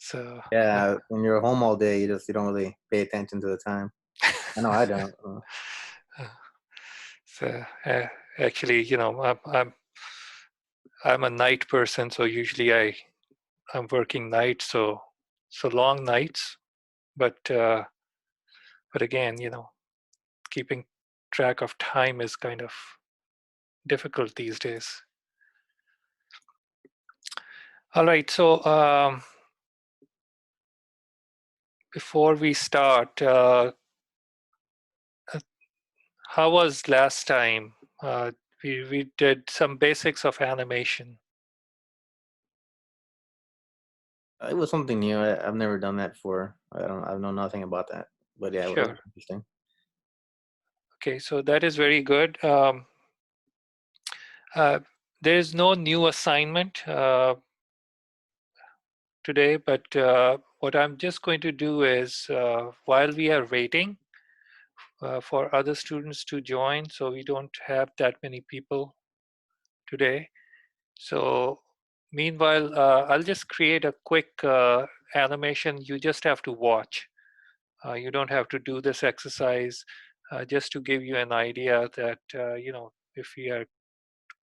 So Yeah, when you're home all day, you don't really pay attention to the time. I know I don't. uh, so actually, I'm a night person, so usually I'm working nights, so long nights. But again, keeping track of time is kind of difficult these days. All right, so before we start, how was last time? We did some basics of animation. It was something new. I've never done that before. I know nothing about that. But yeah, it was Sure. interesting. Okay, so that is very good. Uh, there is no new assignment today, but what I'm just going to do is while we are waiting for other students to join, so we don't have that many people today. So meanwhile, I'll just create a quick animation. You just have to watch. You don't have to do this exercise, just to give you an idea that, if we are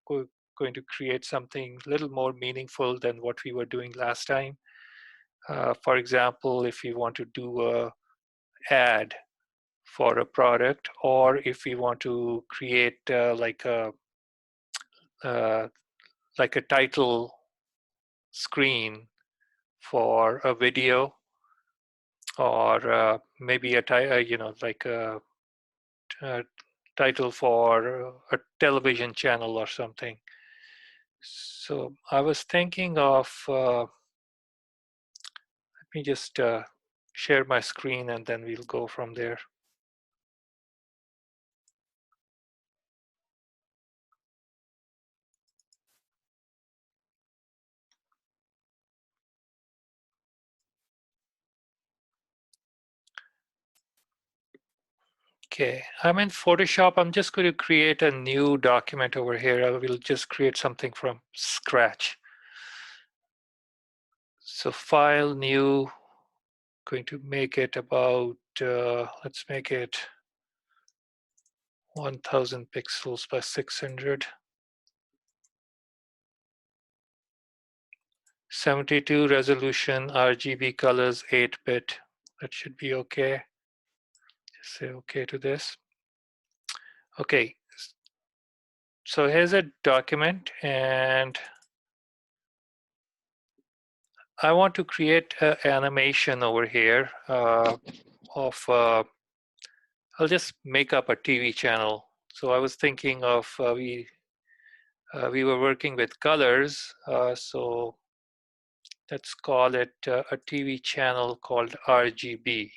go going to create something a little more meaningful than what we were doing last time. For example, if we want to do a ad for a product, or if we want to create uh, like a title screen for a video, or maybe like a title for a television channel or something. So I was thinking of, let me just share my screen and then we'll go from there. Okay, I'm in Photoshop. I'm just going to create a new document over here. I will just create something from scratch. So file, new, going to make it about, let's make it 1000 pixels by 600. 72 resolution, RGB colors, 8-bit. That should be okay. Just say okay to this. Okay, so here's a document, and I want to create an animation over here of, I'll just make up a TV channel. So I was thinking of, we were working with colors, so let's call it a TV channel called RGB.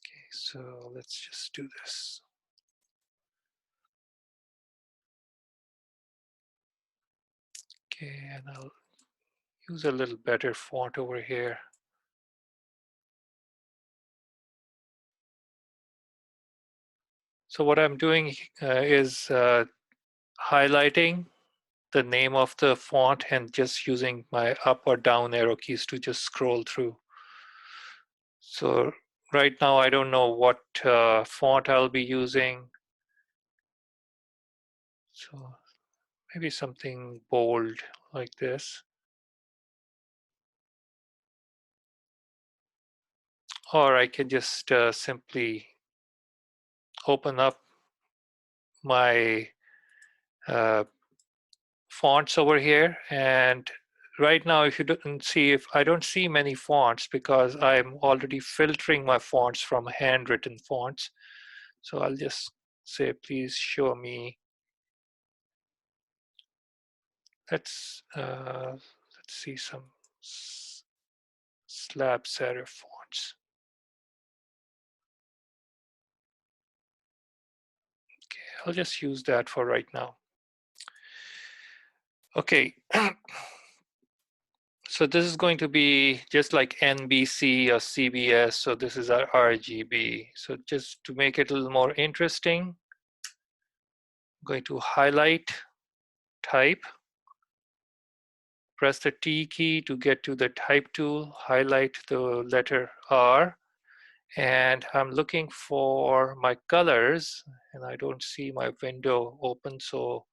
Okay, so let's just do this. Okay, and I'll use a little better font over here. So what I'm doing is highlighting the name of the font and just using my up or down arrow keys to just scroll through. So right now I don't know what font I'll be using. So maybe something bold like this. Or I can just simply open up my uh, fonts over here. And right now, if you don't see, if I don't see many fonts because I'm already filtering my fonts from handwritten fonts. So I'll just say, please show me. Let's see some slab serif fonts. Okay, I'll just use that for right now. Okay. So this is going to be just like NBC or CBS. So this is our RGB. So just to make it a little more interesting, I'm going to highlight, type, Press the T key to get to the type tool, highlight the letter R, and I'm looking for my colors, and I don't see my window open, so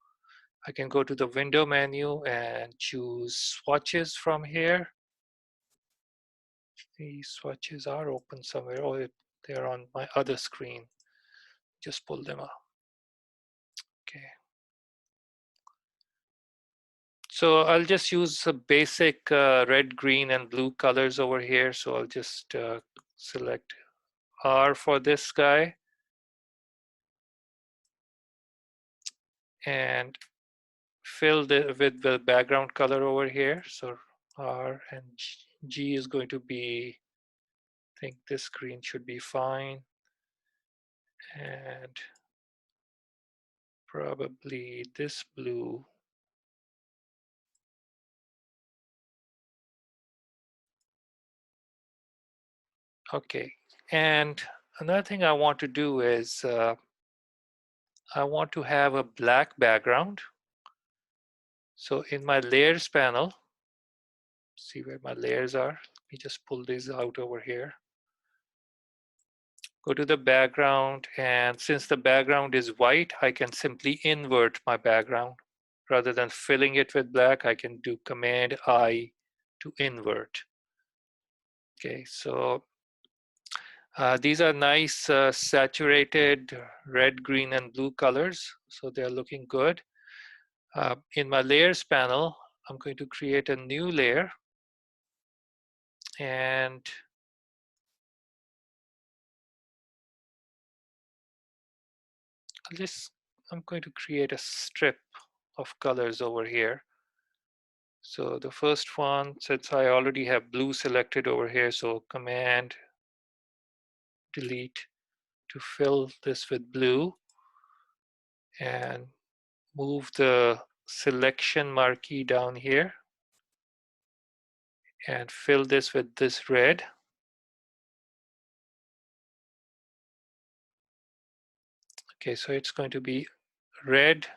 I can go to the window menu and choose swatches from here. These swatches are open somewhere. Oh, they're on my other screen. Just pull them up. Okay. So I'll just use a basic red, green, and blue colors over here. So I'll just select R for this guy and fill with the background color over here. So R and G is going to be, I think this green should be fine. And probably this blue. Okay. And another thing I want to do is I want to have a black background. So in my layers panel, see where my layers are. Let me just pull these out over here. Go to the background, and since the background is white, I can simply invert my background. Rather than filling it with black, I can do Command I to invert. Okay, so these are nice saturated red, green, and blue colors. So they're looking good. In my layers panel, I'm going to create a new layer, and I'm going to create a strip of colors over here. So the first one, since I already have blue selected over here, so Command delete to fill this with blue, and move the selection marquee down here and fill this with this red. Okay, so it's going to be red,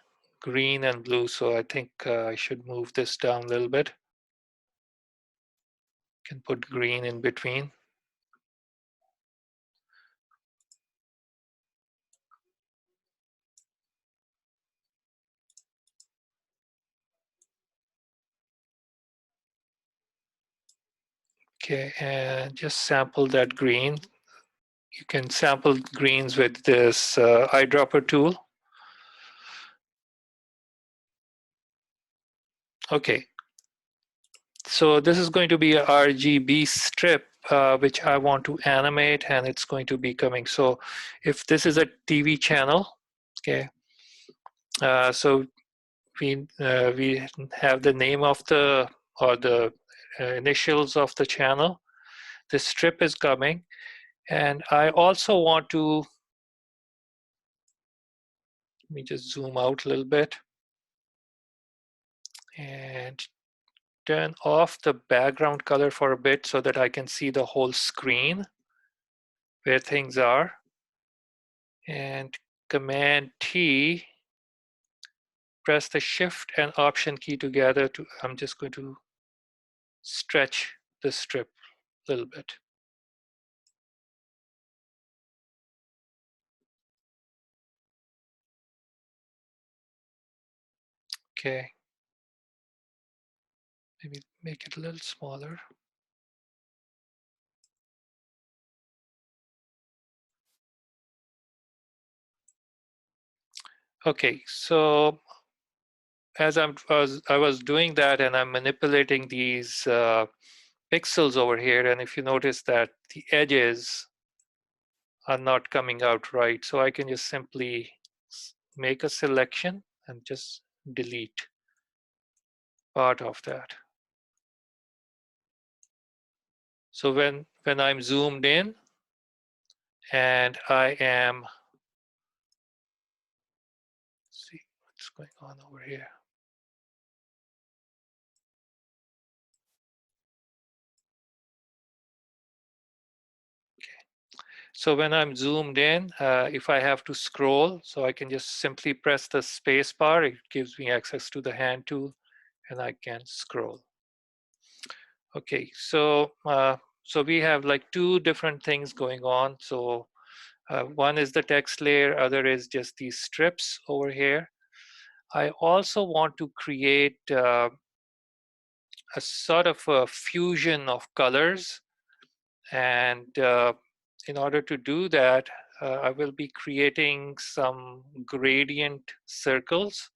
green, and blue. So I think I should move this down a little bit. Can put green in between. Okay, and just sample that green. You can sample greens with this eyedropper tool. Okay, so this is going to be a RGB strip which I want to animate, and it's going to be coming. So if this is a TV channel, okay, so we have the name of the, or the initials of the channel. The strip is coming, and I also want to, let me just zoom out a little bit and turn off the background color for a bit so that I can see the whole screen where things are. And Command T, press the Shift and Option key together to, I'm just going to stretch the strip a little bit. Okay, maybe make it a little smaller. Okay, so as I was doing that, and I'm manipulating these pixels over here, and if you notice that the edges are not coming out right, so I can just simply make a selection and just delete part of that. So when I'm zoomed in and I am, see what's going on over here. So when I'm zoomed in, if I have to scroll, so I can just simply press the space bar. It gives me access to the hand tool, and I can scroll. Okay, so we have like two different things going on. So one is the text layer, other is just these strips over here. I also want to create a sort of a fusion of colors, and in order to do that, I will be creating some gradient circles.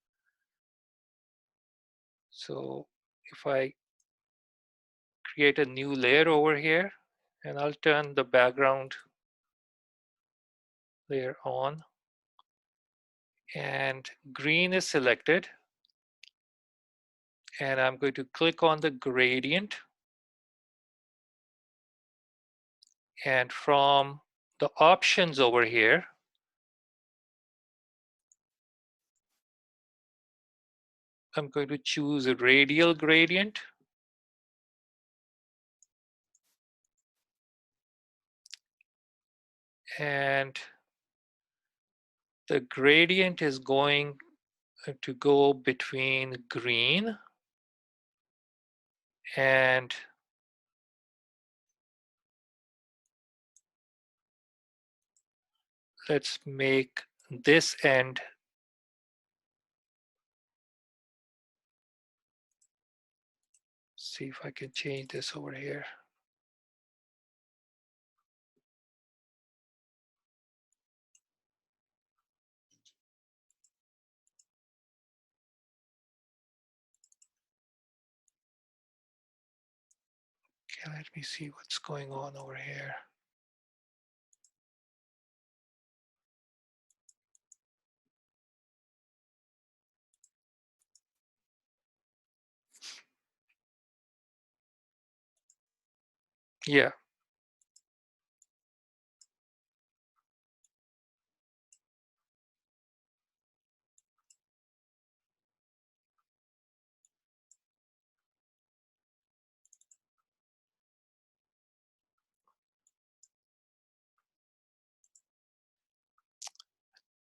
So if I create a new layer over here, and I'll turn the background layer on, and green is selected, and I'm going to click on the gradient, and from the options over here, I'm going to choose a radial gradient, and the gradient is going to go between green and let's make this end see if I can change this over here. Okay, let me see what's going on over here. Yeah,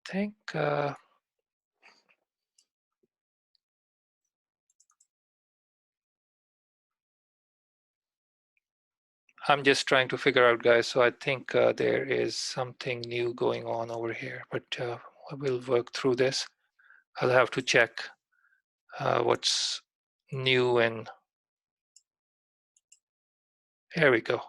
I think I'm just trying to figure out, guys. So I think there is something new going on over here, but we'll work through this. I'll have to check what's new, and there we go.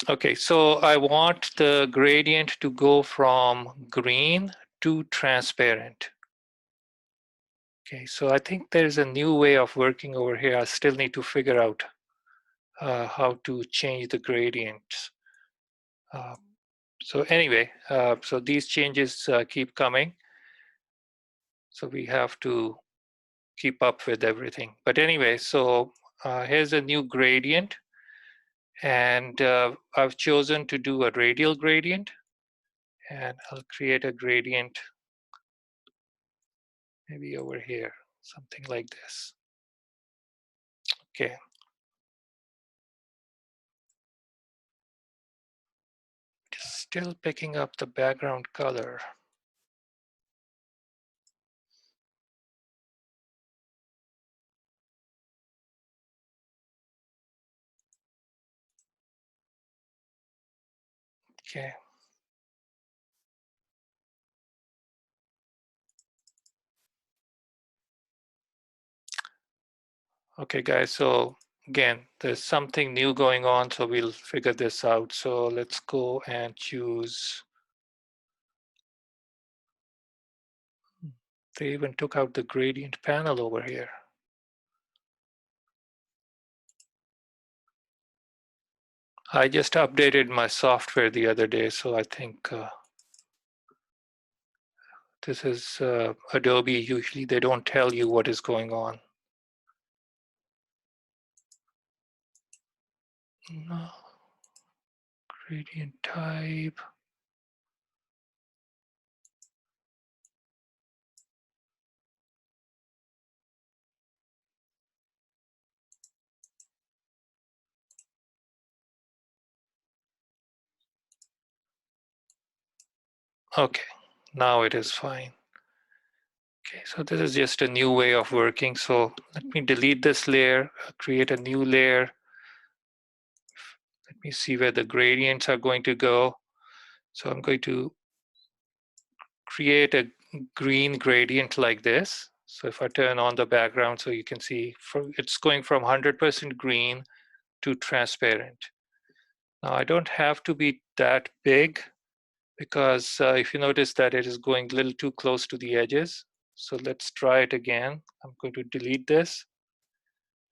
Okay, so I want the gradient to go from green to transparent. Okay, so I think there's a new way of working over here. I still need to figure out how to change the gradients. Uh, so anyway, so these changes keep coming. So we have to keep up with everything. But anyway, so here's a new gradient. And I've chosen to do a radial gradient. And I'll create a gradient maybe over here, something like this. Okay. Still picking up the background color. Okay. Okay, guys, so again, there's something new going on, so we'll figure this out. So let's go and choose. They even took out the gradient panel over here. I just updated my software the other day, so I think this is Adobe. Usually they don't tell you what is going on. No. Gradient type. Okay, now it is fine. Okay, so this is just a new way of working. So let me delete this layer, create a new layer. Let me see where the gradients are going to go. So I'm going to create a green gradient like this. So if I turn on the background so you can see it's going from 100% green to transparent. Now I don't have to be that big because if you notice that it is going a little too close to the edges. So let's try it again. I'm going to delete this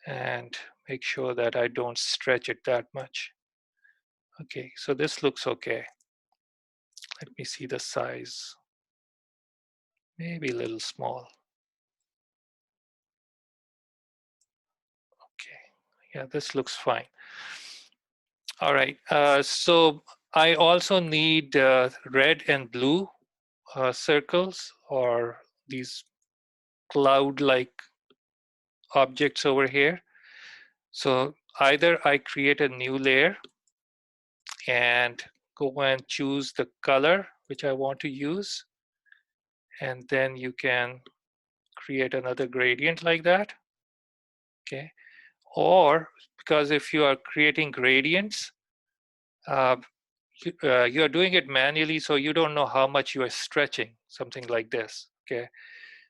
and make sure that I don't stretch it that much. Okay, so this looks okay. Let me see the size. Maybe a little small. Okay, yeah, this looks fine. All right, so I also need red and blue circles or these cloud-like objects over here. So either I create a new layer and go and choose the color which I want to use, and then you can create another gradient like that. Okay, or because if you are creating gradients, uh, you are doing it manually, so you don't know how much you are stretching, something like this. Okay,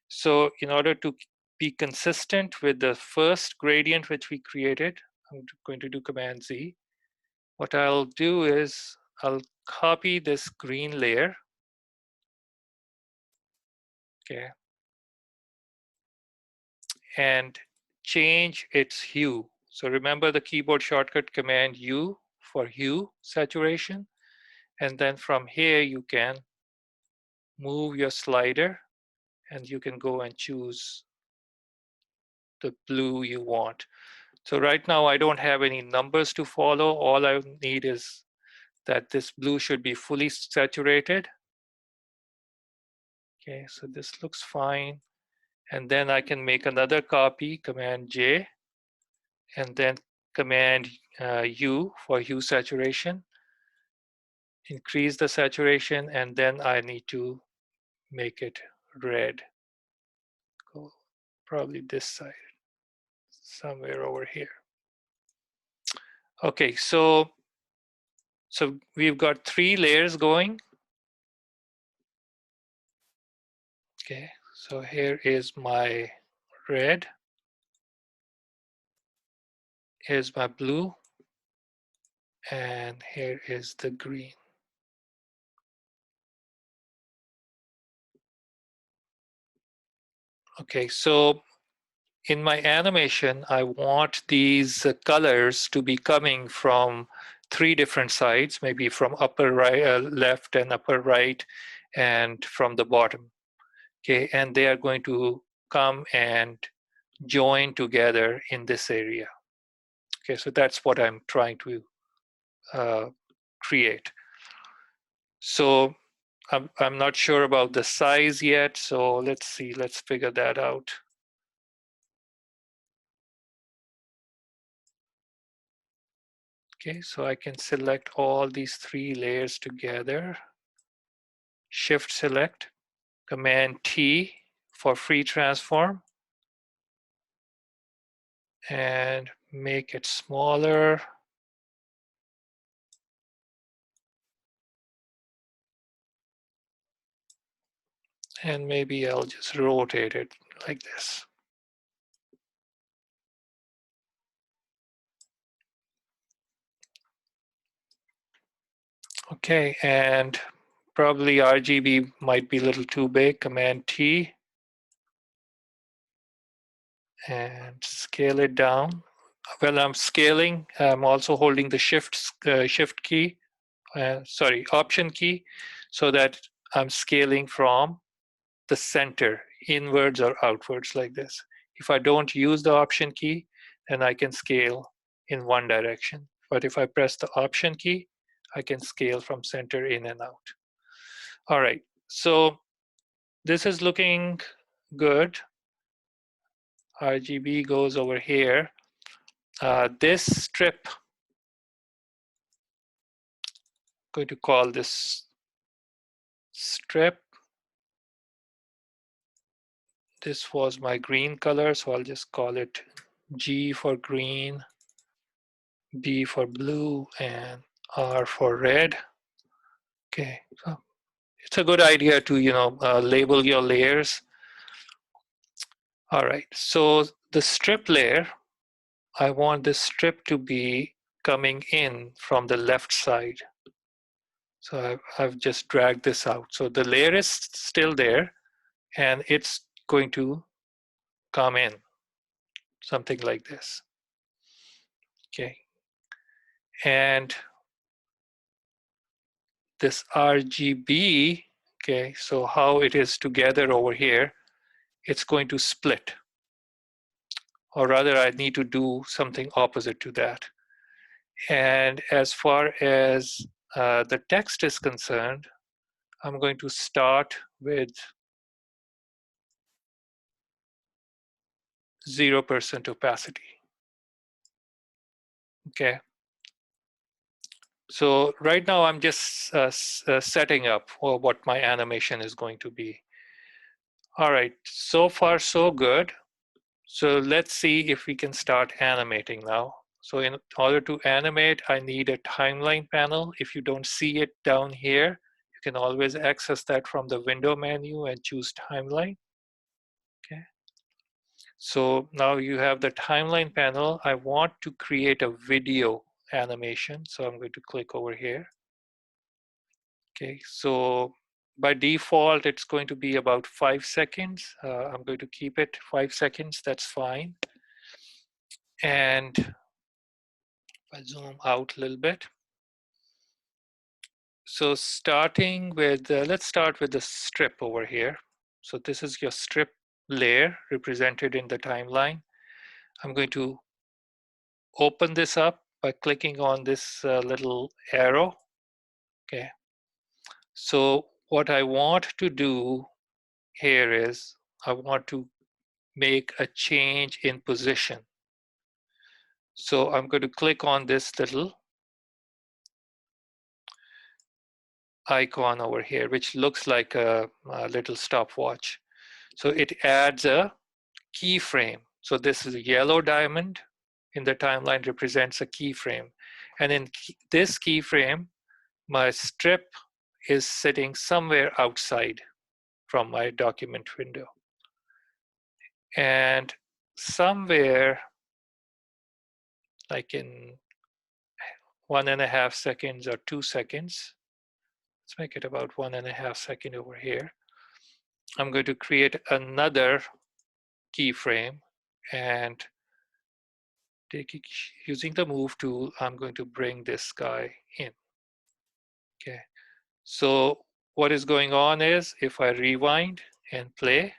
so in order to be consistent with the first gradient which we created, I'm going to do Command Z. What I'll do is I'll copy this green layer. Okay, and change its hue. So remember the keyboard shortcut Command U for hue saturation. And then from here, you can move your slider and you can go and choose the blue you want. So right now, I don't have any numbers to follow. All I need is that this blue should be fully saturated. Okay, so this looks fine. And then I can make another copy, Command J, and then Command U for hue saturation. Increase the saturation, and then I need to make it red. Go probably this side, somewhere over here. Okay, so we've got 3 layers going. Okay, so here is my red, here's my blue, and here is the green. Okay, so in my animation, I want these colors to be coming from 3 different sides, maybe from upper right, left and upper right, and from the bottom. Okay, and they are going to come and join together in this area. Okay, so that's what I'm trying to uh, create. So I'm not sure about the size yet, so let's see, let's figure that out. Okay, so I can select all these 3 layers together. Shift select, Command T for free transform, and make it smaller. And maybe I'll just rotate it like this. Okay, and probably RGB might be a little too big. Command T and scale it down. Well, I'm scaling. I'm also holding the shift key, option key, so that I'm scaling from the center, inwards or outwards like this. If I don't use the option key, then I can scale in one direction. But if I press the option key, I can scale from center in and out. All right, so this is looking good. RGB goes over here. This strip, I'm going to call this strip. this was my green color, so I'll just call it G for green, B for blue, and R for red. Okay, so it's a good idea to label your layers. All right, so the strip layer, I want this strip to be coming in from the left side. So I've just dragged this out. So the layer is still there, and it's going to come in, something like this. Okay, and this RGB, okay, so how it is together over here, it's going to split. Or rather, I need to do something opposite to that. And as far as the text is concerned, I'm going to start with 0% opacity. Okay. So right now I'm just setting up for what my animation is going to be. All right, so far so good. So let's see if we can start animating now. So in order to animate, I need a timeline panel. If you don't see it down here, you can always access that from the window menu and choose timeline. Okay. So now you have the timeline panel. I want to create a video animation. So I'm going to click over here. Okay, so by default, it's going to be about 5 seconds. I'm going to keep it 5 seconds, that's fine. And if I zoom out a little bit. So starting with, let's start with the strip over here. So this is your strip layer represented in the timeline. I'm going to open this up by clicking on this little arrow. Okay. So what I want to do here is I want to make a change in position. So I'm going to click on this little icon over here, which looks like a little stopwatch. So it adds a keyframe. So this is a yellow diamond in the timeline represents a keyframe. And in this keyframe, my strip is sitting somewhere outside from my document window. And somewhere like in 1.5 seconds or 2 seconds, let's make it about 1.5 seconds over here. I'm going to create another keyframe and using the move tool, I'm going to bring this guy in. Okay, so what is going on is if I rewind and play,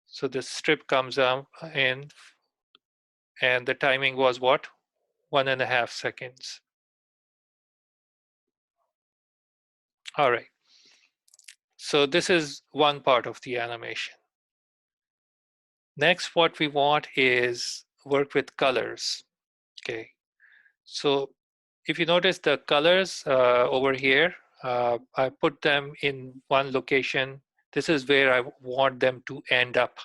so the strip comes in and the timing was what? 1.5 seconds. All right, so this is one part of the animation. Next, what we want is work with colors. Okay, so if you notice the colors over here, I put them in one location. This is where I want them to end up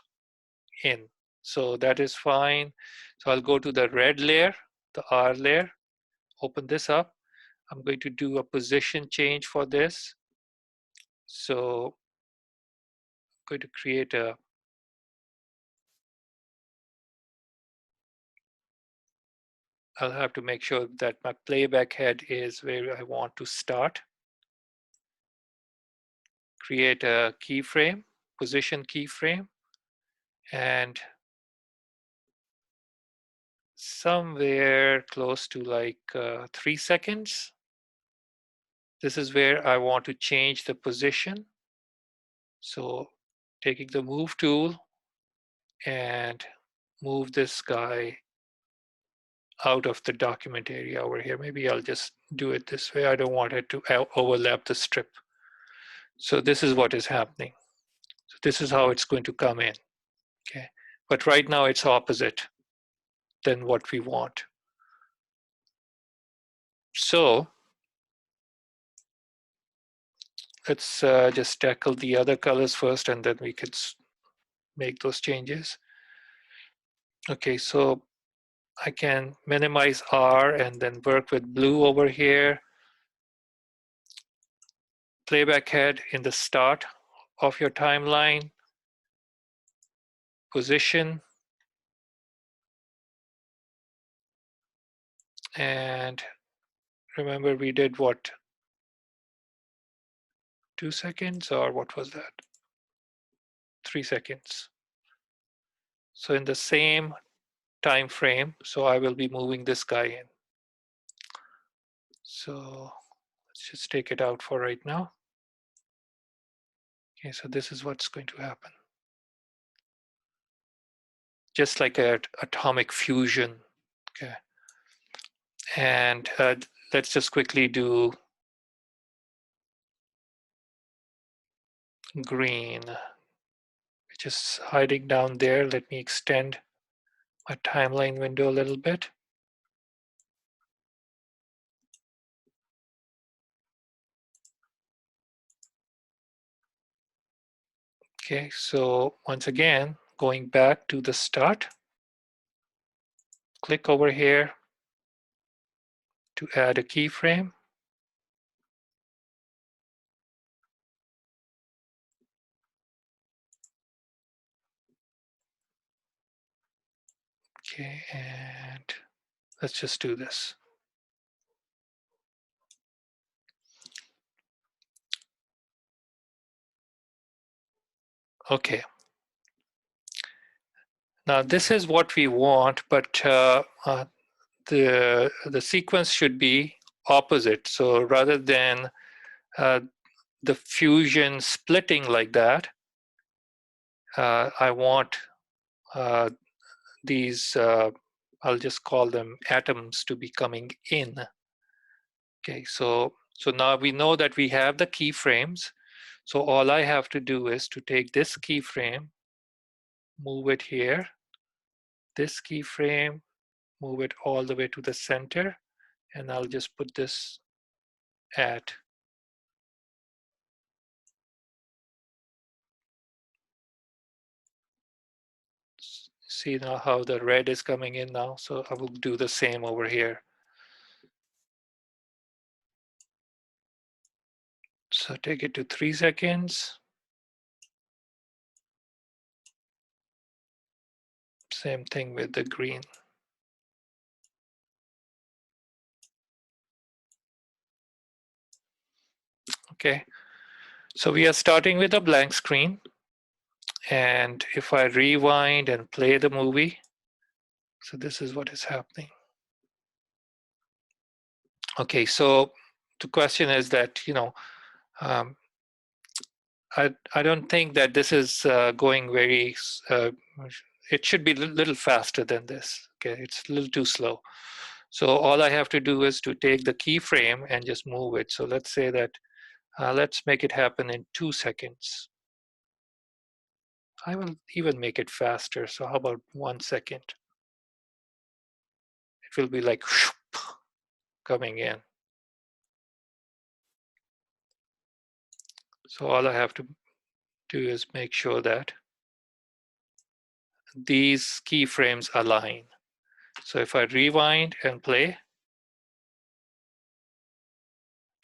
in. So that is fine. So I'll go to the red layer, the R layer, open this up. I'm going to do a position change for this. So I'm going to create a I'll have to make sure that my playback head is where I want to start. Create a keyframe, position keyframe, and somewhere close to like 3 seconds. This is where I want to change the position. So taking the move tool and move this guy out of the document area over here. Maybe I'll just do it this way. I don't want it to overlap the strip. So this is what is happening. So this is how it's going to come in. Okay, but right now it's opposite than what we want. So let's just tackle the other colors first, and then we could make those changes. Okay, so I can minimize R and then work with blue over here. Playback head in the start of your timeline. Position. And remember we did what? 2 seconds, or what was that? 3 seconds. So in the same time frame, so I will be moving this guy in. So let's just take it out for right now. Okay, so this is what's going to happen. Just like an atomic fusion. Okay. And let's just quickly do green, which is hiding down there. Let me extend my timeline window a little bit. Okay, so once again, going back to the start, click over here to add a keyframe. Okay, and let's just do this. Okay. Now this is what we want, but the sequence should be opposite. So rather than the fusion splitting like that, I want these, I'll just call them atoms, to be coming in. Okay, so now we know that we have the keyframes. So all I have to do is to take this keyframe, move it here, this keyframe, move it all the way to the center, and I'll just put this at see now how the red is coming in now. So I will do the same over here. So take it to 3 seconds. Same thing with the green. Okay, so we are starting with a blank screen. And if I rewind and play the movie, so this is what is happening. Okay, so the question is that, um, I don't think that this is going very, it should be a little faster than this. Okay, it's a little too slow. So all I have to do is to take the keyframe and just move it. So let's say that, let's make it happen in 2 seconds. I will even make it faster. So how about 1 second? It will be like coming in. So all I have to do is make sure that these keyframes align. So if I rewind and play,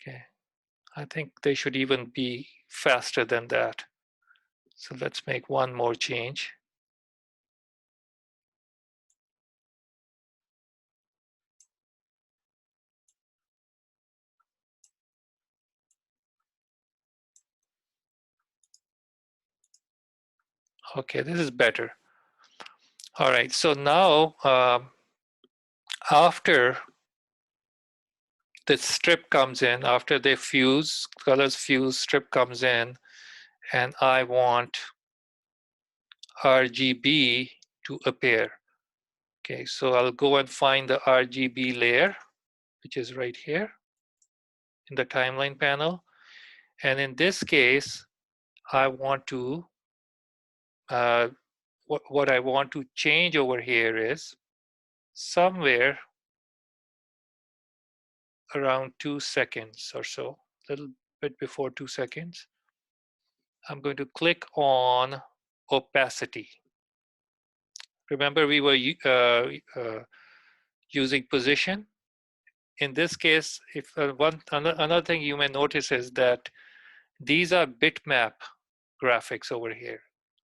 okay, I think they should even be faster than that. So let's make one more change. Okay, this is better. All right, so now after the strip comes in, after they fuse, colors fuse, strip comes in, and I want RGB to appear. Okay, so I'll go and find the RGB layer, which is right here in the timeline panel. And in this case, I want to, what I want to change over here is somewhere around 2 seconds or so, a little bit before 2 seconds. I'm going to click on opacity. Remember, we were using position. In this case, if another thing you may notice is that these are bitmap graphics over here,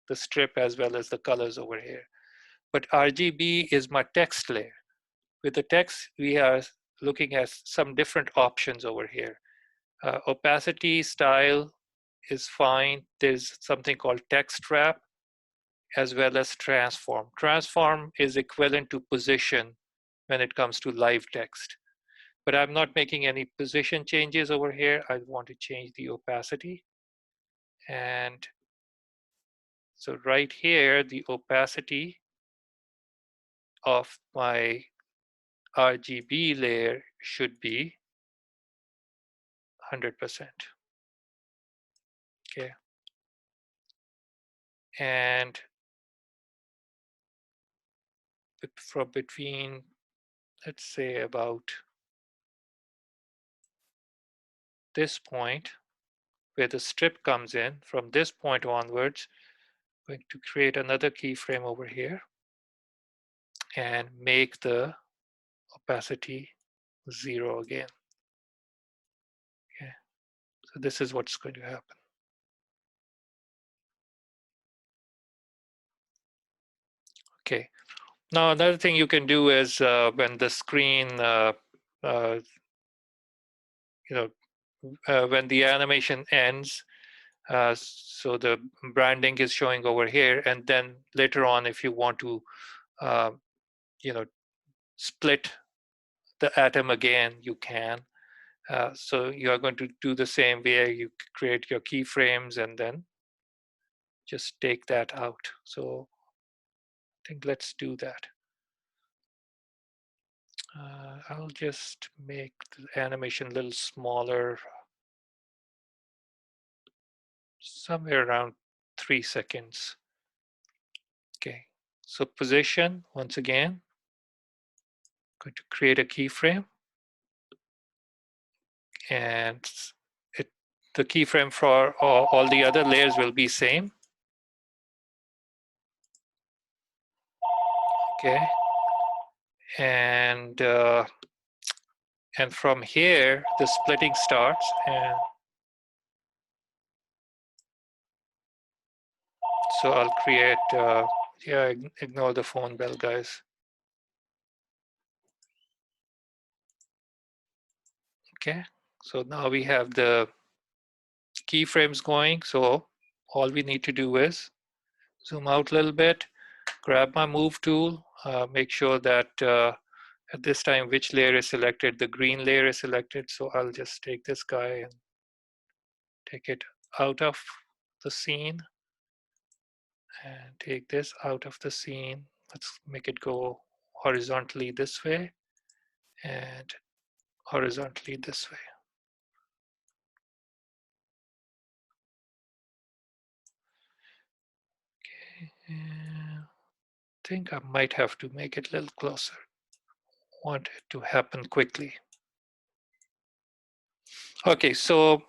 the strip as well as the colors over here. But RGB is my text layer. With the text, we are looking at some different options over here. Opacity, style is fine. There's something called text wrap as well as transform. Transform is equivalent to position when it comes to live text. But I'm not making any position changes over here. I want to change the opacity. And so right here, the opacity of my RGB layer should be 100%. Okay. And from between, let's say about this point where the strip comes in, from this point onwards, I'm going to create another keyframe over here and make the opacity 0 again. Okay. So this is what's going to happen. Okay. Now another thing you can do is when the screen, uh, when the animation ends, so the branding is showing over here, and then later on, if you want to, uh, split the atom again, you can. So you are going to do the same way. You create your keyframes and then just take that out. So I think let's do that. I'll just make the animation a little smaller, somewhere around 3 seconds. Okay, so position, once again, going to create a keyframe, and the keyframe for all the other layers will be same. Okay, and from here the splitting starts, and so I'll create yeah, ignore the phone bell, guys. Okay, so now we have the keyframes going. So all we need to do is zoom out a little bit, grab my move tool, make sure that at this time which layer is selected, the green layer is selected. So I'll just take this guy and take it out of the scene and take this out of the scene. Let's make it go horizontally this way and horizontally this way. Okay, I think I might have to make it a little closer. Want it to happen quickly. Okay, so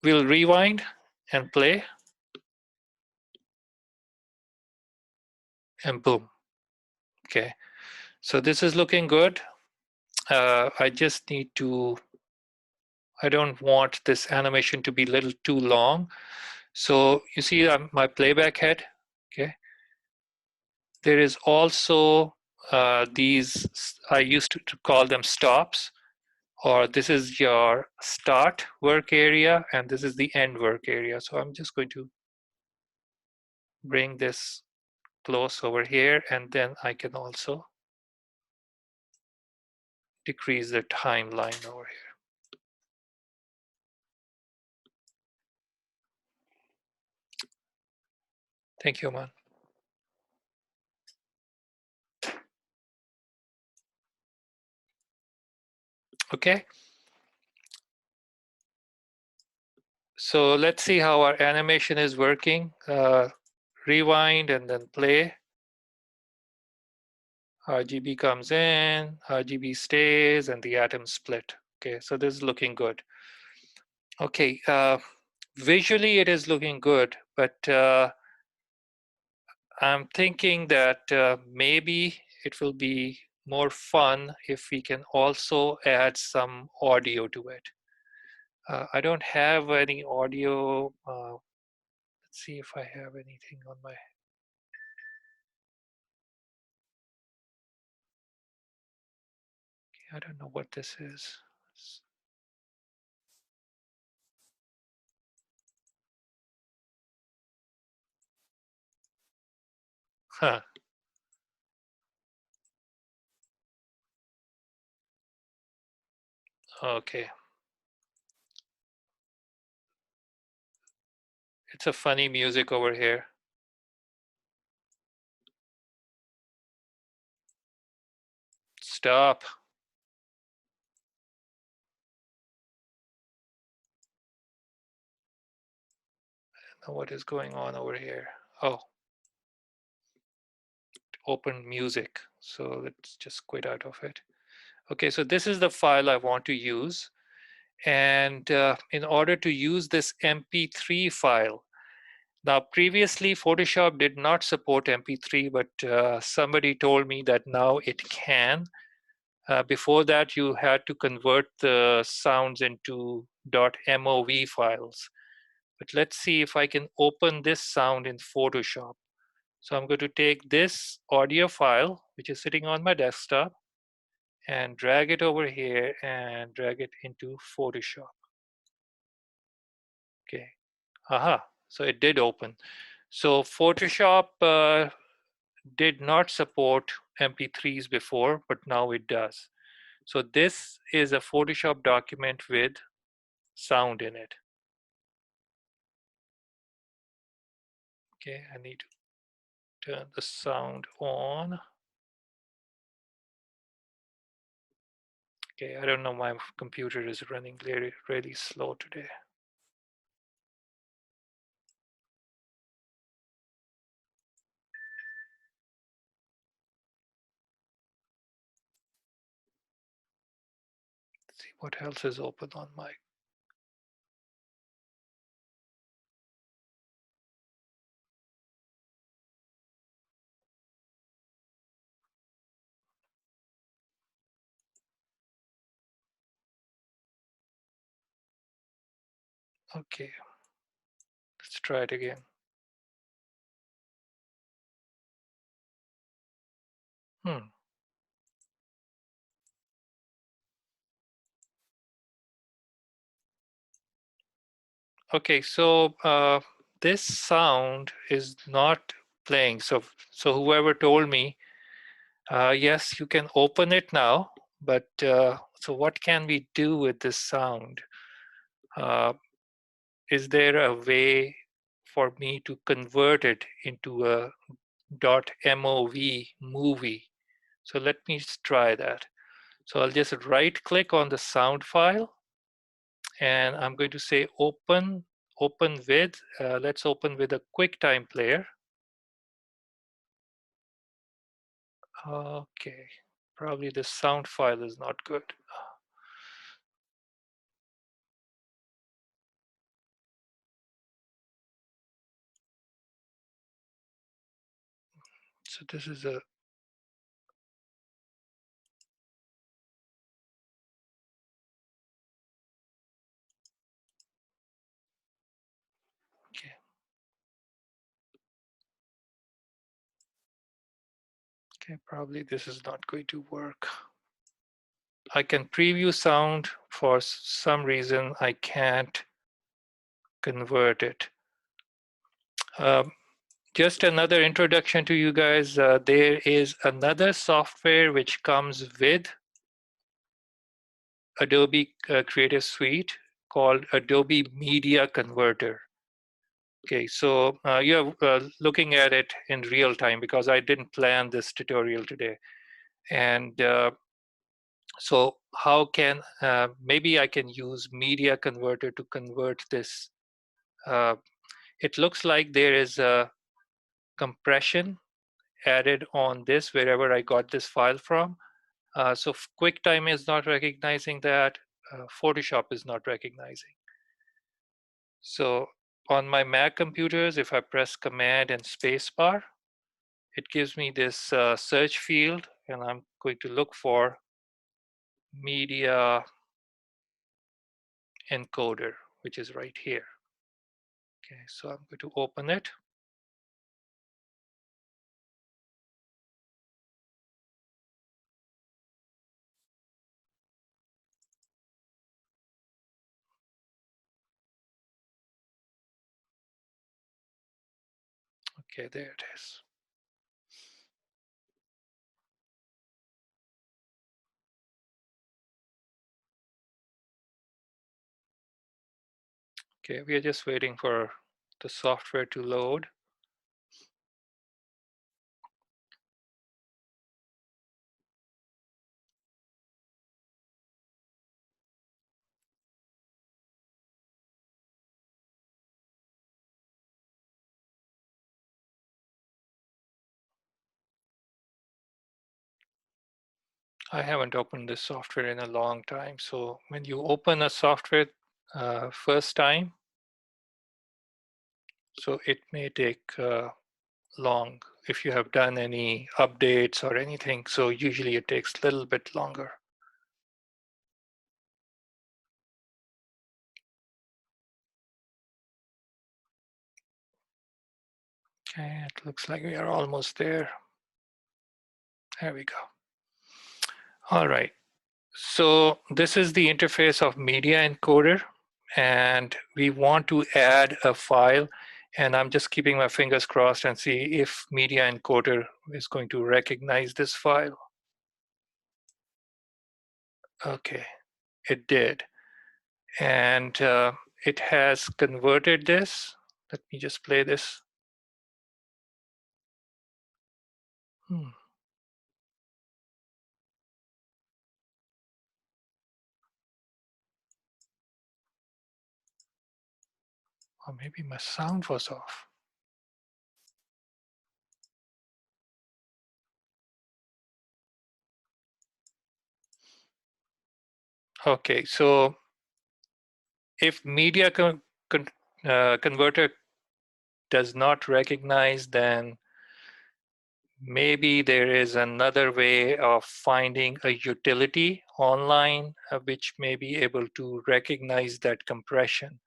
we'll rewind and play, and boom. Okay, so this is looking good. I just need to, I don't want this animation to be a little too long. So you see my playback head, okay? There is also these, I used to call them stops, or this is your start work area and this is the end work area. So I'm just going to bring this close over here, and then I can also decrease the timeline over here. Thank you, man. Okay. So let's see how our animation is working. Rewind and then play. RGB comes in, RGB stays, and the atoms split. Okay, so this is looking good. Okay, visually it is looking good, but I'm thinking that maybe it will be more fun if we can also add some audio to it. I don't have any audio. Let's see if I have anything on my. I don't know what this is. Huh. Okay, it's a funny music over here. Stop. Now what is going on over here? Oh, open music. So let's just quit out of it. Okay, so this is the file I want to use. And in order to use this MP3 file, now previously Photoshop did not support MP3, but somebody told me that now it can. Before that, you had to convert the sounds into .mov files. But let's see if I can open this sound in Photoshop. So I'm going to take this audio file, which is sitting on my desktop, and drag it over here and drag it into Photoshop. Okay. Aha. So it did open. So Photoshop did not support MP3s before, but now it does. So this is a Photoshop document with sound in it. Okay, I need to turn the sound on. Okay, I don't know, my computer is running really, really slow today. Let's see what else is open on my. Okay, let's try it again. Hmm. Okay, so this sound is not playing. So whoever told me, yes, you can open it now, but so what can we do with this sound? Uh, is there a way for me to convert it into a .mov movie? So let me try that. So I'll just right click on the sound file and I'm going to say open with, let's open with a QuickTime player. Okay, probably the sound file is not good. So this is a, okay, okay, probably this is not going to work. I can preview sound, for some reason I can't convert it. Um, just another introduction to you guys. There is another software which comes with Adobe Creative Suite called Adobe Media Converter. Okay, so you're looking at it in real time because I didn't plan this tutorial today. And so how can, maybe I can use Media Converter to convert this. Uh, it looks like there is a compression added on this wherever I got this file from. So QuickTime is not recognizing that. Photoshop is not recognizing. So on my Mac computers, if I press Command and Spacebar, it gives me this search field, and I'm going to look for media encoder, which is right here. Okay, so I'm going to open it. Okay, there it is. Okay, we are just waiting for the software to load. I haven't opened this software in a long time. So when you open a software first time, so it may take long if you have done any updates or anything. So usually it takes a little bit longer. Okay, it looks like we are almost there. There we go. All right. So this is the interface of Media Encoder, and we want to add a file. And I'm just keeping my fingers crossed and see if Media Encoder is going to recognize this file. Okay, it did. And it has converted this. Let me just play this. Hmm. Or maybe my sound was off. Okay, so if Media Converter does not recognize, then maybe there is another way of finding a utility online which may be able to recognize that compression.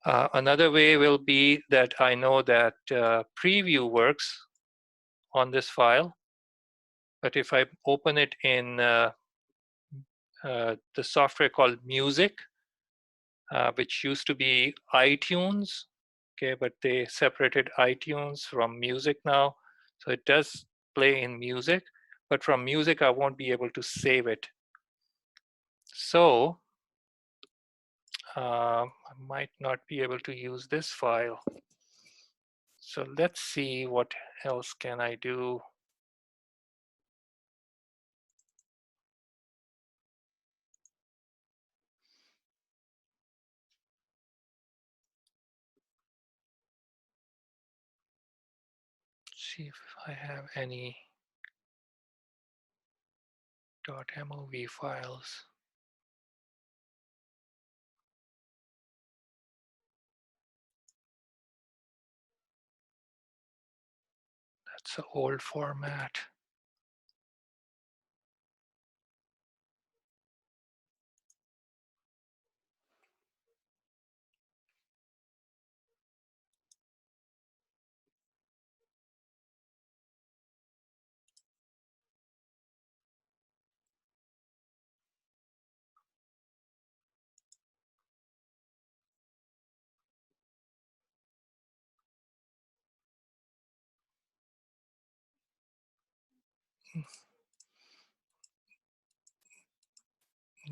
Another way will be that I know that preview works on this file, but if I open it in the software called Music, which used to be iTunes, okay, but they separated iTunes from Music now. So it does play in Music, but from Music, I won't be able to save it. So I might not be able to use this file. So let's see what else can I do. See if I have any .mov files. That's an old format.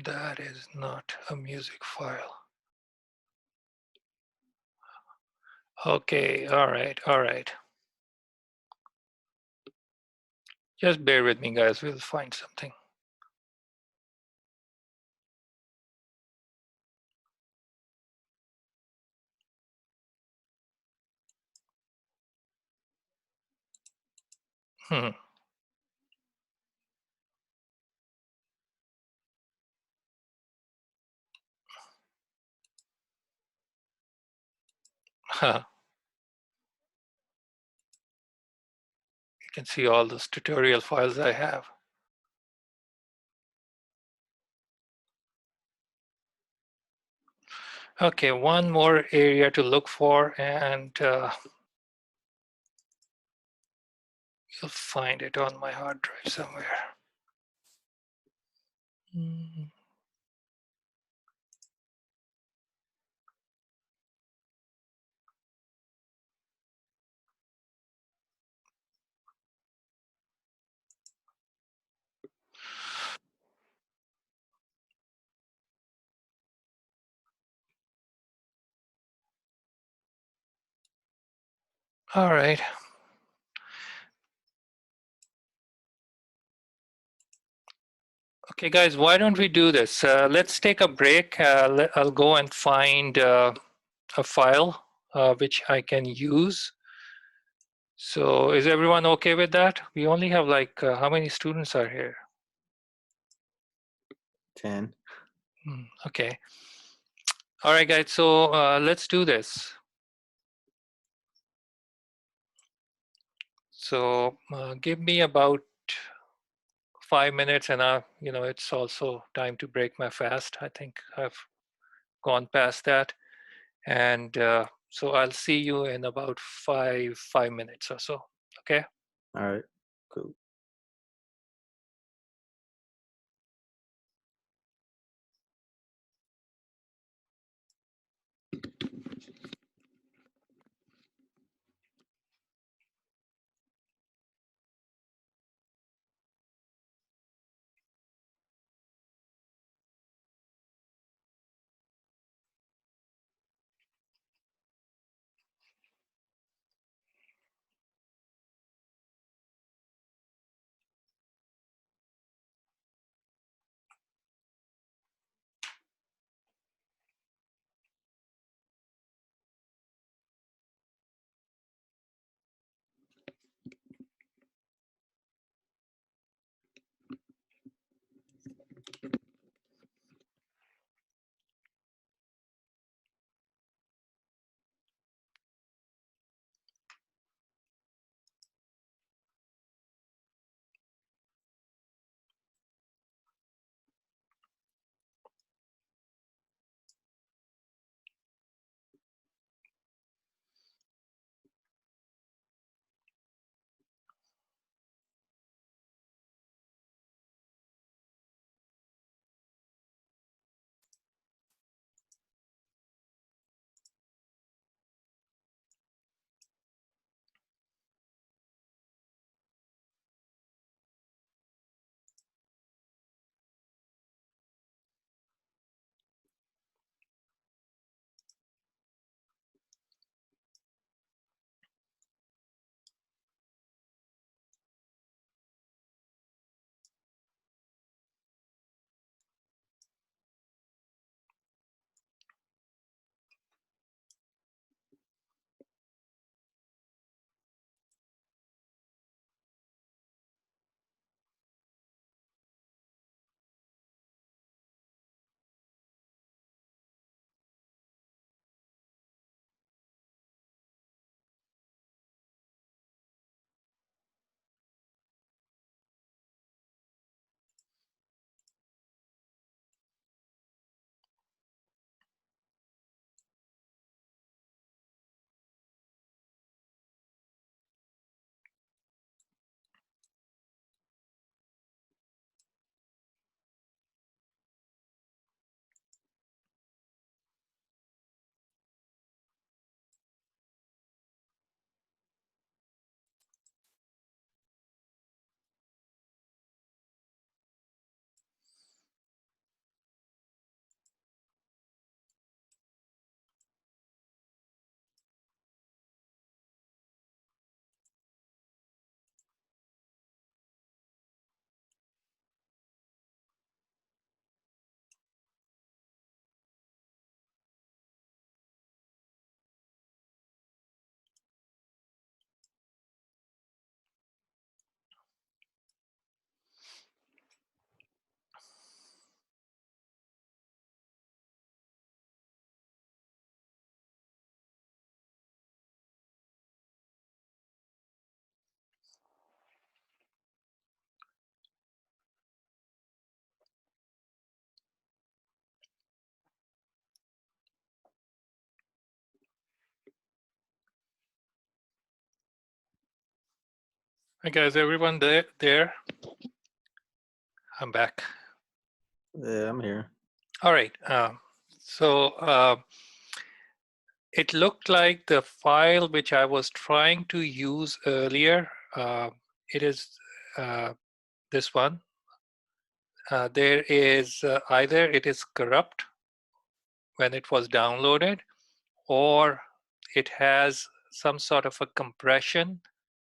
That is not a music file. Okay, all right, all right. Just bear with me, guys. We'll find something. Hmm. You can see all those tutorial files I have. Okay, one more area to look for, and you'll find it on my hard drive somewhere. Mm. All right. Okay, guys, why don't we do this? Let's take a break. I'll go and find a file which I can use. So is everyone okay with that? We only have like, how many students are here? 10. Okay. All right, guys, so let's do this. So give me about 5 minutes, and it's also time to break my fast. I think I've gone past that. And so I'll see you in about five minutes or so. Okay. All right. Cool. Hi guys, everyone there? I'm back. Yeah, I'm here. All right. So it looked like the file which I was trying to use earlier. It is uh, this one. There is either it is corrupt when it was downloaded, or it has some sort of a compression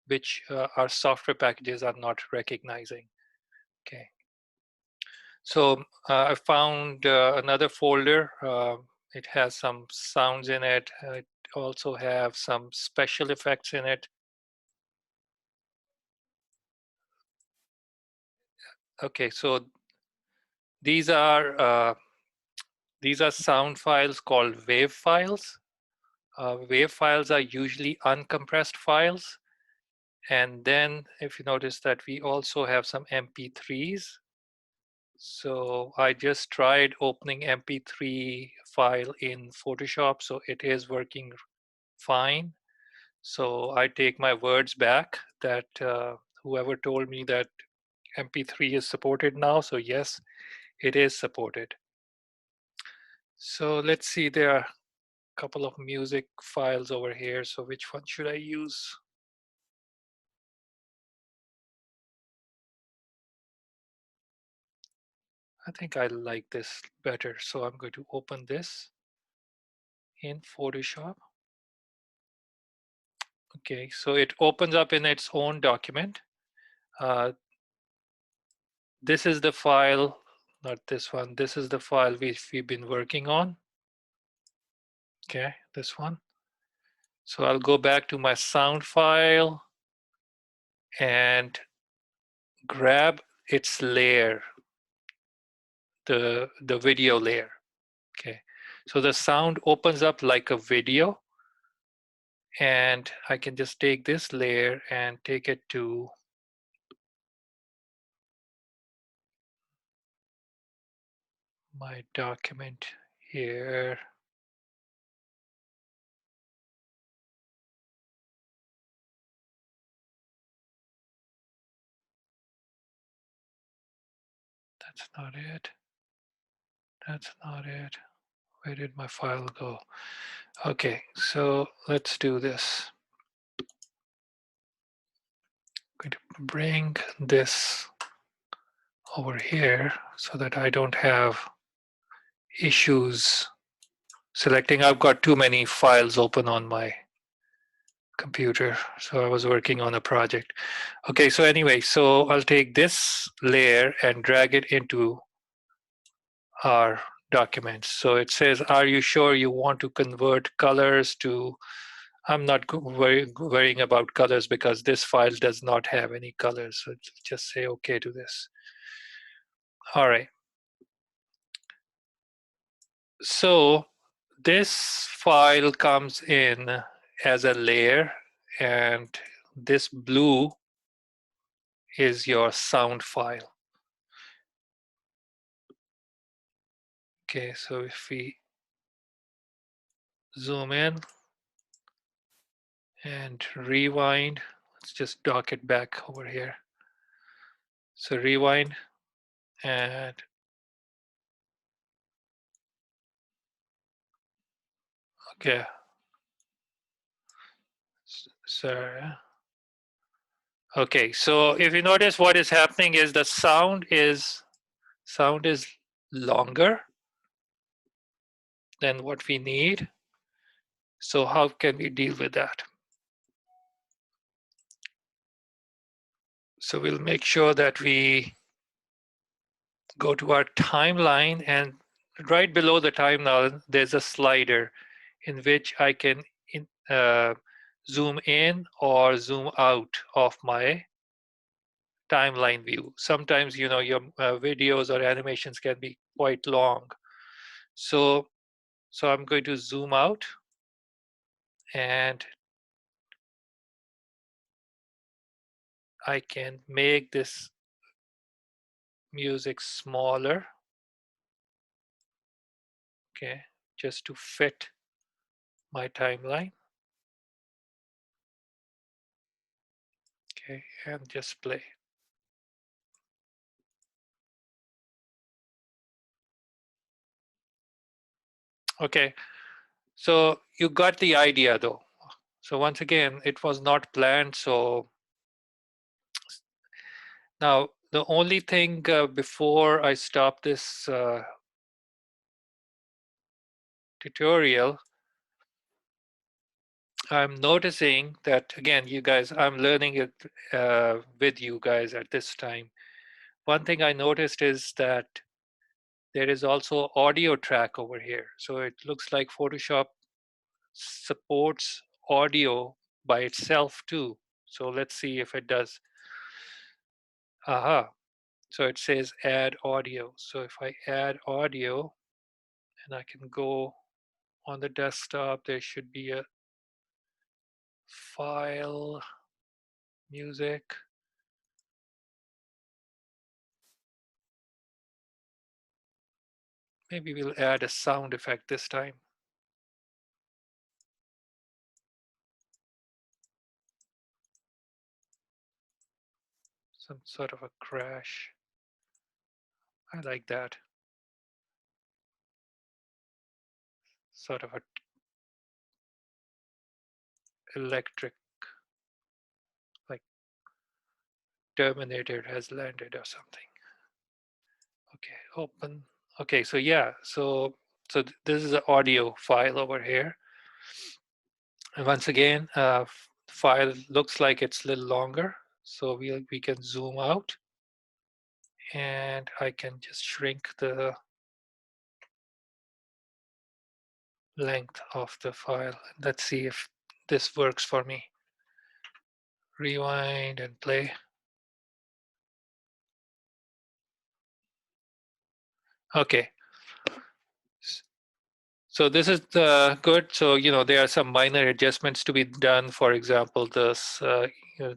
which our software packages are not recognizing. Okay. So I found another folder. It has some sounds in it. It also have some special effects in it. Okay, so these are uh, these are sound files called wave files. Wave files are usually uncompressed files. And then if you notice that we also have some MP3s. So I just tried opening MP3 file in Photoshop, so it is working fine. So I take my words back that whoever told me that MP3 is supported now, so yes, it is supported. So let's see, there are a couple of music files over here. So which one should I use? I think I like this better. So I'm going to open this in Photoshop. Okay, so it opens up in its own document. Uh, this is the file, not this one. This is the file which we've been working on. Okay, this one. So I'll go back to my sound file and grab its layer, the video layer. Okay, so the sound opens up like a video, and I can just take this layer and take it to my document here. That's not it. That's not it. Where did my file go? Okay, so let's do this. I'm going to bring this over here so that I don't have issues selecting. I've got too many files open on my computer, so I was working on a project. Okay, so anyway, so I'll take this layer and drag it into our document. So it says, are you sure you want to convert colors to, I'm not worrying about colors because this file does not have any colors. So just say okay to this. All right. So this file comes in as a layer, and this blue is your sound file. Okay, so if we zoom in and rewind, let's just dock it back over here. So rewind and okay, sorry. Okay, so if you notice what is happening is the sound is longer than what we need. So how can we deal with that? So we'll make sure that we go to our timeline, and right below the timeline, there's a slider in which I can zoom in or zoom out of my timeline view. Sometimes, you know, your videos or animations can be quite long. So I'm going to zoom out, and I can make this music smaller, okay, just to fit my timeline. Okay, and just play. Okay, so you got the idea though. So once again, it was not planned. So now the only thing before I stop this tutorial, I'm noticing that again, you guys, I'm learning it with you guys at this time. One thing I noticed is that there is also audio track over here. So it looks like Photoshop supports audio by itself too. So let's see if it does. Aha. So it says add audio. So if I add audio and I can go on the desktop, there should be a file, music. Maybe we'll add a sound effect this time. Some sort of a crash. I like that. Sort of a electric, like Terminator has landed or something. Okay, open. Okay, so yeah, so this is an audio file over here. And once again, file looks like it's a little longer, so we can zoom out, and I can just shrink the length of the file. Let's see if this works for me. Rewind and play. Okay, so this is good. So there are some minor adjustments to be done. For example, this you know,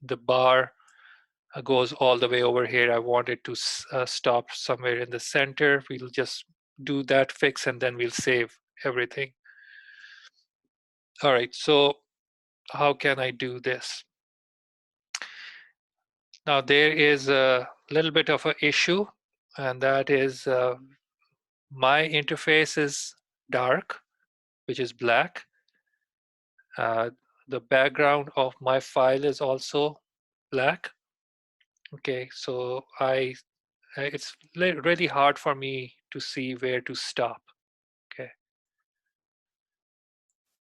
the bar goes all the way over here. I want it to stop somewhere in the center. We'll just do that fix and then we'll save everything. All right, so how can I do this? Now there is a little bit of an issue, and that is my interface is dark, which is black. Uh, the background of my file is also black. Okay, so it's really hard for me to see where to stop. Okay,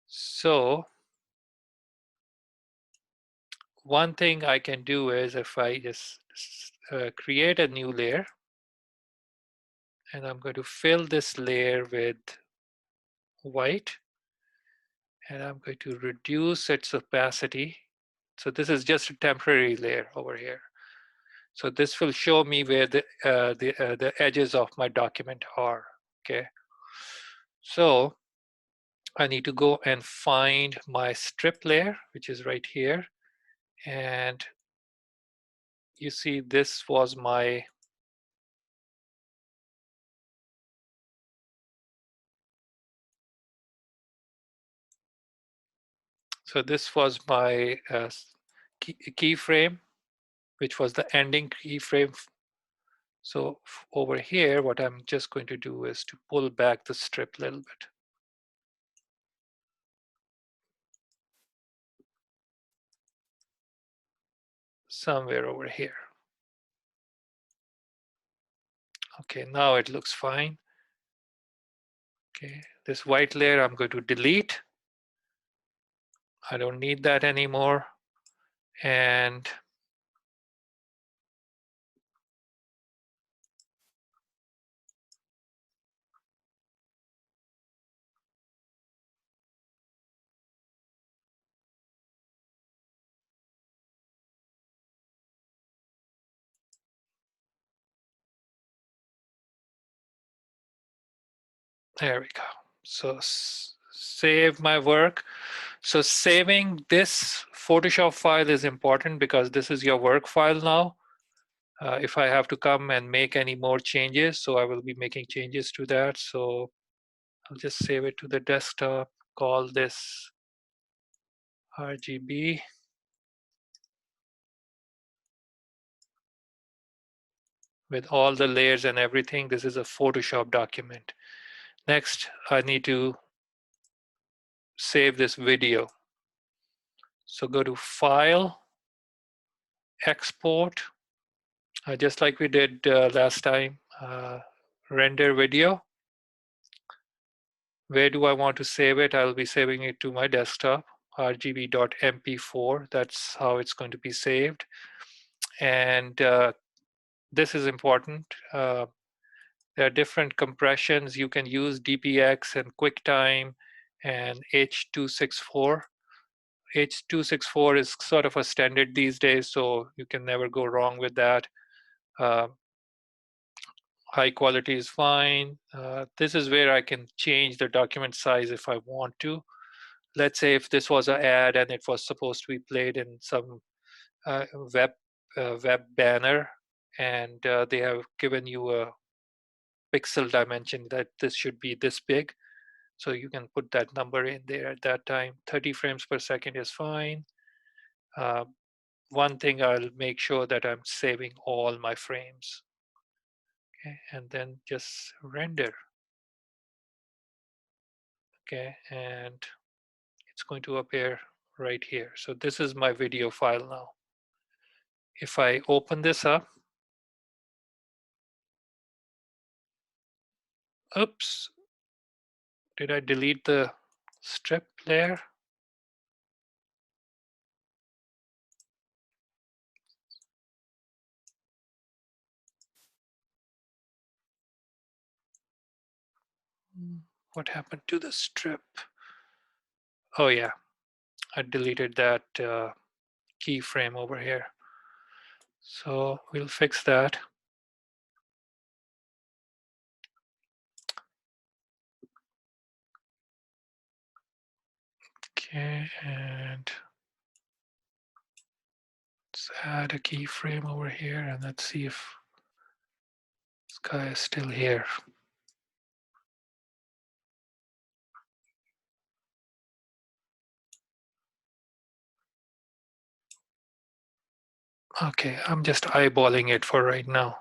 so one thing I can do is if I just create a new layer, and I'm going to fill this layer with white, and I'm going to reduce its opacity. So this is just a temporary layer over here. So this will show me where the edges of my document are. Okay, so I need to go and find my strip layer, which is right here, and you see this was my keyframe, which was the ending keyframe. So over here, what I'm just going to do is to pull back the strip a little bit. Somewhere over here. Okay, now it looks fine. Okay, this white layer I'm going to delete. I don't need that anymore. And there we go. So save my work. So saving this Photoshop file is important because this is your work file now. If I have to come and make any more changes, so I will be making changes to that. So I'll just save it to the desktop, call this RGB. with all the layers and everything. This is a Photoshop document. Next, I need to save this video. So go to File, Export, just like we did last time, render video. Where do I want to save it? I'll be saving it to my desktop, rgb.mp4. That's how it's going to be saved. And this is important. There are different compressions. You can use DPX and QuickTime and H.264. H.264 is sort of a standard these days, so you can never go wrong with that. Uh, High quality is fine. This is where I can change the document size if I want to. Let's say if this was an ad and it was supposed to be played in some uh, web web banner, and they have given you a pixel dimension that this should be this big. So you can put that number in there at that time. 30 frames per second is fine. Uh, One thing, I'll make sure that I'm saving all my frames. Okay, and then just render. Okay, and it's going to appear right here. So this is my video file now. If I open this up, oops, did I delete the strip layer? What happened to the strip? Oh yeah, I deleted that keyframe over here. So we'll fix that. Okay, and let's add a keyframe over here, and let's see if this guy is still here. Okay, I'm just eyeballing it for right now.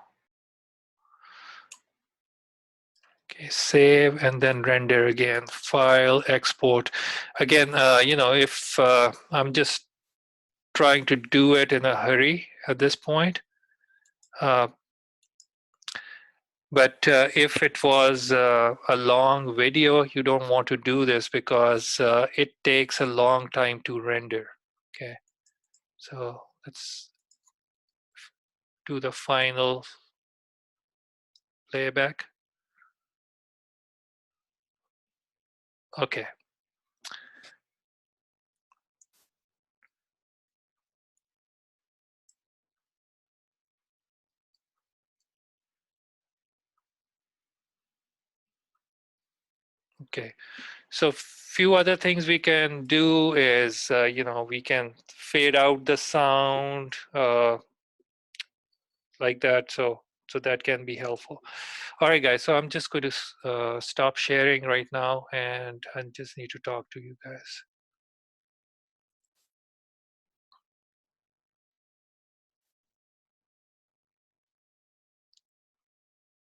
Okay, save and then render again. File, export. Again, if I'm just trying to do it in a hurry at this point, uh, but if it was a long video, you don't want to do this because it takes a long time to render. Okay, so let's do the final playback. Okay, okay. So few other things we can do is, we can fade out the sound like that. So that can be helpful. All right, guys. So I'm just going to stop sharing right now, and I just need to talk to you guys.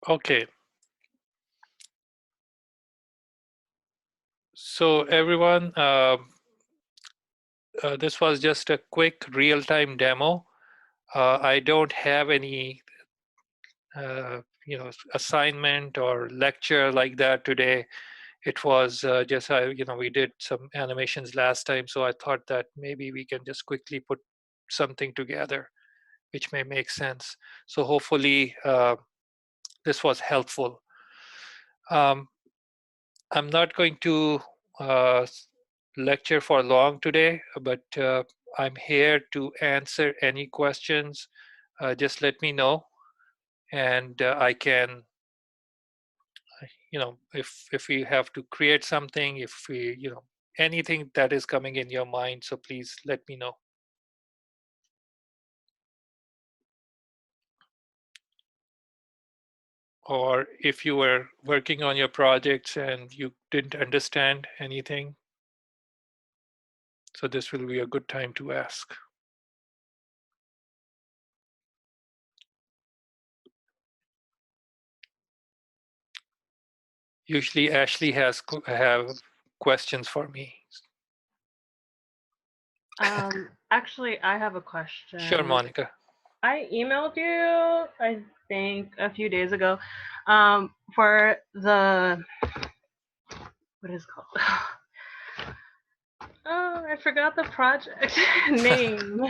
Okay. So everyone, this was just a quick real-time demo. I don't have any, assignment or lecture like that today. It was just, we did some animations last time, so I thought that maybe we can just quickly put something together, which may make sense. So hopefully this was helpful. Um, I'm not going to uh, lecture for long today, but I'm here to answer any questions. Just let me know, and I can, if we have to create something, if we, anything that is coming in your mind, so please let me know. Or if you were working on your projects and you didn't understand anything, so this will be a good time to ask. Usually Ashley have questions for me. Actually, I have a Sure, question. Monica. I emailed you, I think, a few days ago, for the what is it called? Oh, I forgot the project name.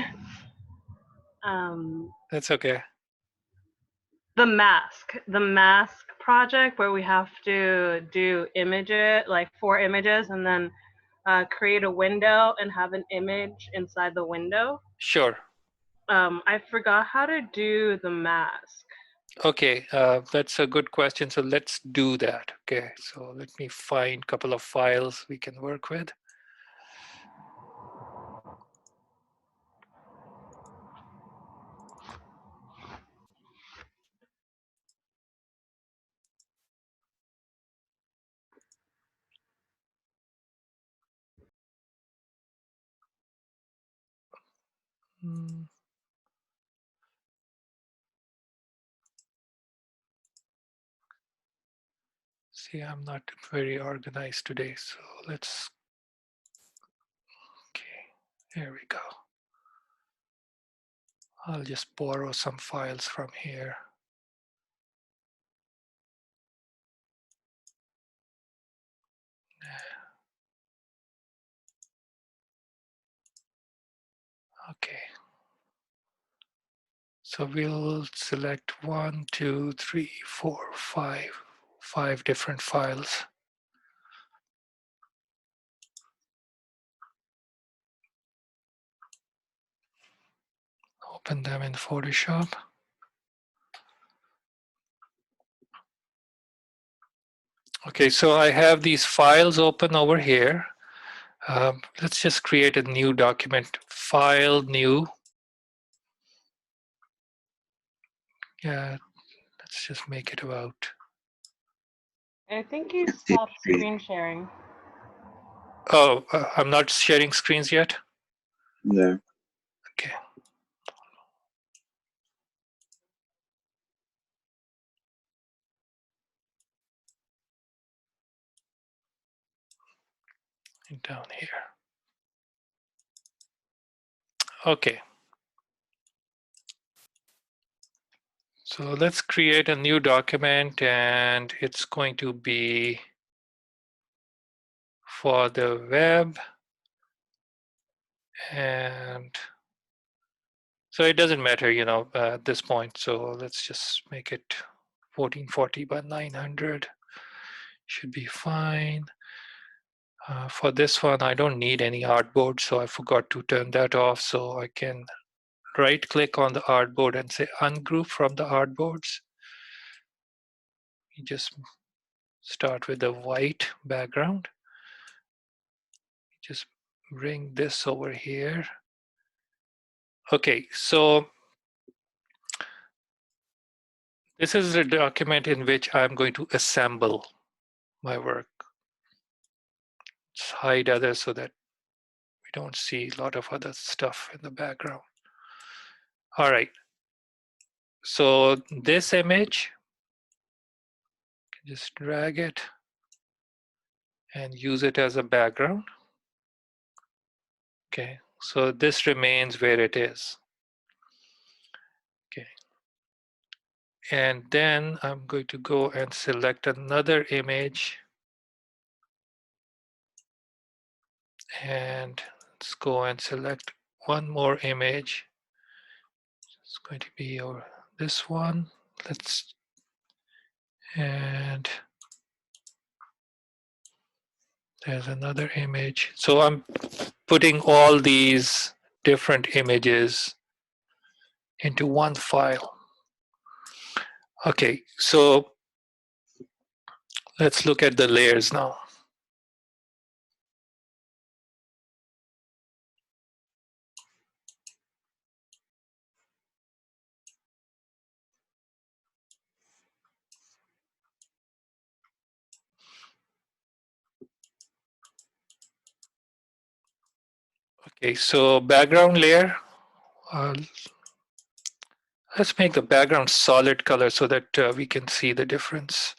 Um, That's okay. the mask project where we have to do images, like 4 images, and then create a window and have an image inside the window. Sure. I forgot how to do the mask. Okay, that's a good question. So let's do that. Okay, so let me find a couple of files we can work with. Hmm, see, I'm not very organized today, so let's, okay, here we go. I'll just borrow some files from here. Okay, so we'll select 1, 2, 3, 4, 5 different files. Open them in Photoshop. Okay, so I have these files open over here. Let's just create a new document. File, new. Yeah, let's just make it about. I think you stopped screen sharing. Oh, I'm not sharing screens yet? No. Okay. And down here. Okay. So let's create a new document, and it's going to be for the web. And so it doesn't matter, at this point. So let's just make it 1440 by 900. Should be fine. For this one, I don't need any artboard, so I forgot to turn that off. So I can right click on the artboard and say ungroup from the artboards. You just start with a white background. Just bring this over here. Okay, so this is the document in which I'm going to assemble my work. Let's hide others so that we don't see a lot of other stuff in the background. All right, so this image, just drag it and use it as a background. Okay, so this remains where it is. Okay, and then I'm going to go and select another image, and let's go and select one more image. It's going to be over this one. Let's, and there's another image. So I'm putting all these different images into one file. Okay, so let's look at the layers now. Okay, so background layer, uh, let's make the background solid color so that we can see the difference.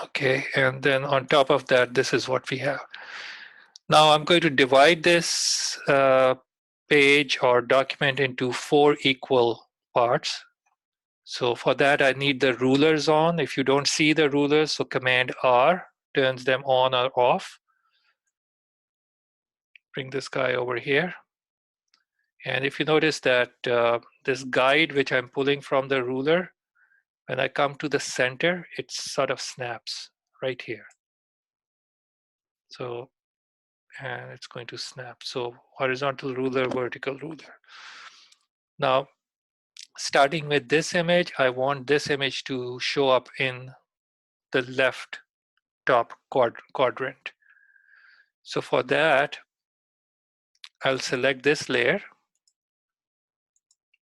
Okay, and then on top of that, this is what we have. Now I'm going to divide this page or document into 4 equal parts. So for that, I need the rulers on. If you don't see the rulers, so Command R turns them on or off. Bring this guy over here. And if you notice that this guide, which I'm pulling from the ruler, when I come to the center, it sort of snaps right here. So, and it's going to snap. So horizontal ruler, vertical ruler. Now, starting with this image, I want this image to show up in the left top quadrant. So for that, I'll select this layer,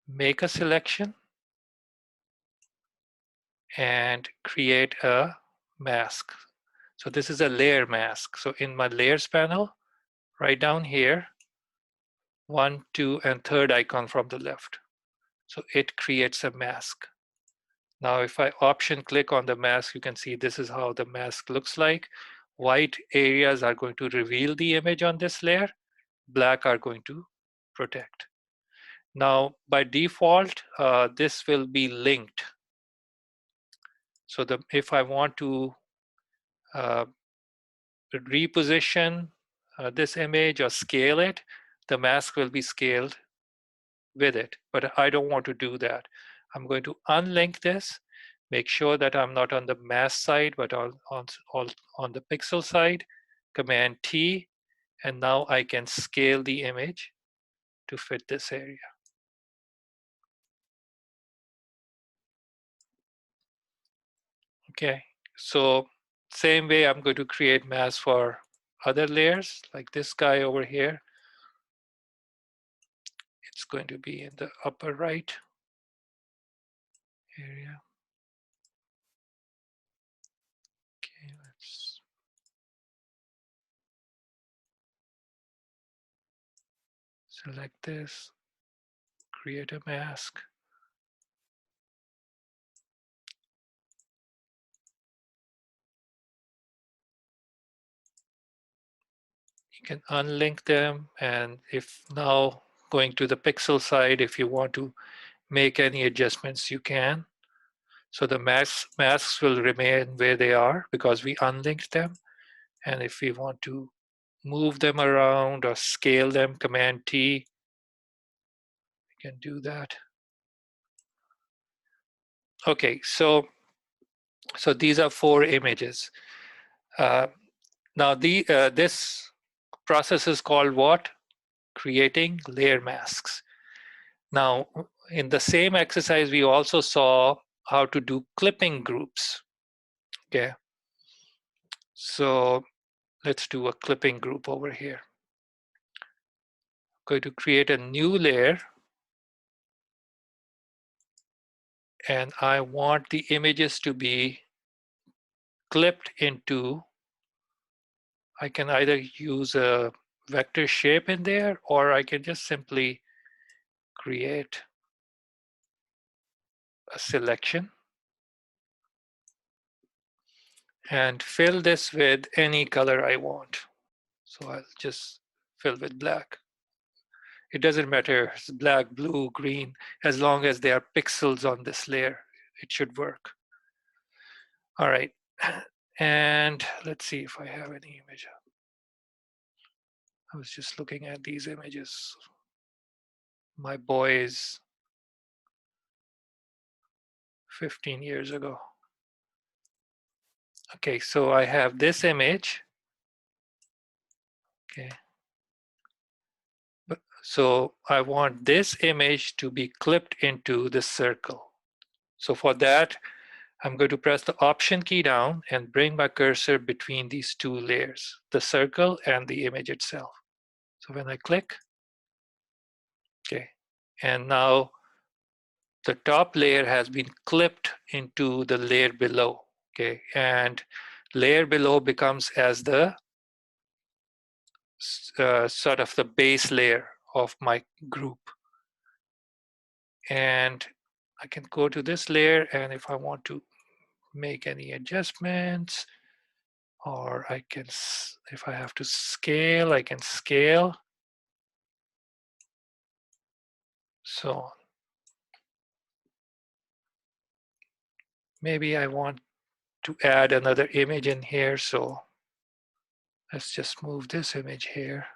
make a selection, and create a mask. So this is a layer mask. So in my layers panel, right down here, 1, 2, and third icon from the left. So it creates a mask. Now if I option click on the mask, you can see this is how the mask looks like. White areas are going to reveal the image on this layer. Black are going to protect. Now by default, this will be linked. So if I want to uh, reposition this image or scale it, the mask will be scaled with it, but I don't want to do that. I'm going to unlink this, make sure that I'm not on the mask side, but on the pixel side, Command T, and now I can scale the image to fit this area. Okay, so same way I'm going to create masks for other layers, like this guy over here. It's going to be in the upper right area. Okay, let's select this, create a mask. You can unlink them, and if now going to the pixel side, if you want to make any adjustments, you can. So the masks will remain where they are because we unlinked them. And if we want to move them around or scale them, Command T, we can do that. Okay, so these are 4 images. Now this process is called what? Creating layer masks. Now, in the same exercise, we also saw how to do clipping groups. Okay, so let's do a clipping group over here. I'm going to create a new layer, and I want the images to be clipped into, I can either use a vector shape in there, or I can just simply create a selection and fill this with any color I want. So I'll just fill with black. It doesn't matter, it's black, blue, green, as long as there are pixels on this layer, it should work. All right, and let's see if I have any image. I was just looking at these images. My boy is 15 years ago. Okay, so I have this image. Okay. So I want this image to be clipped into the circle. So for that, I'm going to press the Option key down and bring my cursor between these 2 layers, the circle and the image itself. So when I click, okay, and now the top layer has been clipped into the layer below, okay, and layer below becomes as the sort of the base layer of my group. And I can go to this layer, and if I want to make any adjustments, or I can, if I have to scale, I can scale. So maybe I want to add another image in here. So let's just move this image here.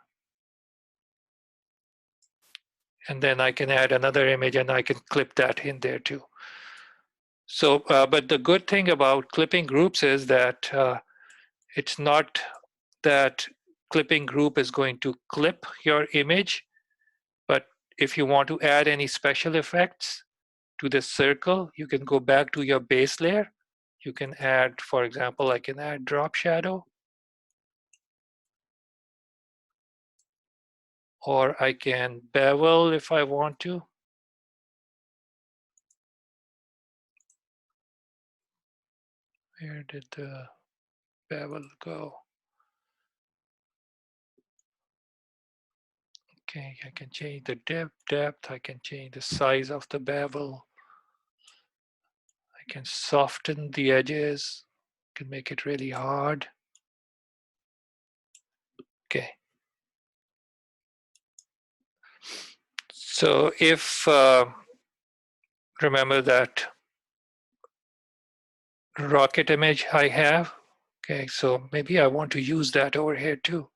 And then I can add another image and I can clip that in there too. So, but the good thing about clipping groups is that it's not that clipping group is going to clip your image, but if you want to add any special effects to this circle, you can go back to your base layer. You can add, for example, I can add drop shadow, or I can bevel if I want to. Where did the bevel go? Okay, I can change the depth, I can change the size of the bevel. I can soften the edges, can make it really hard. Okay. So if, remember that rocket image I have, okay, so maybe I want to use that over here too.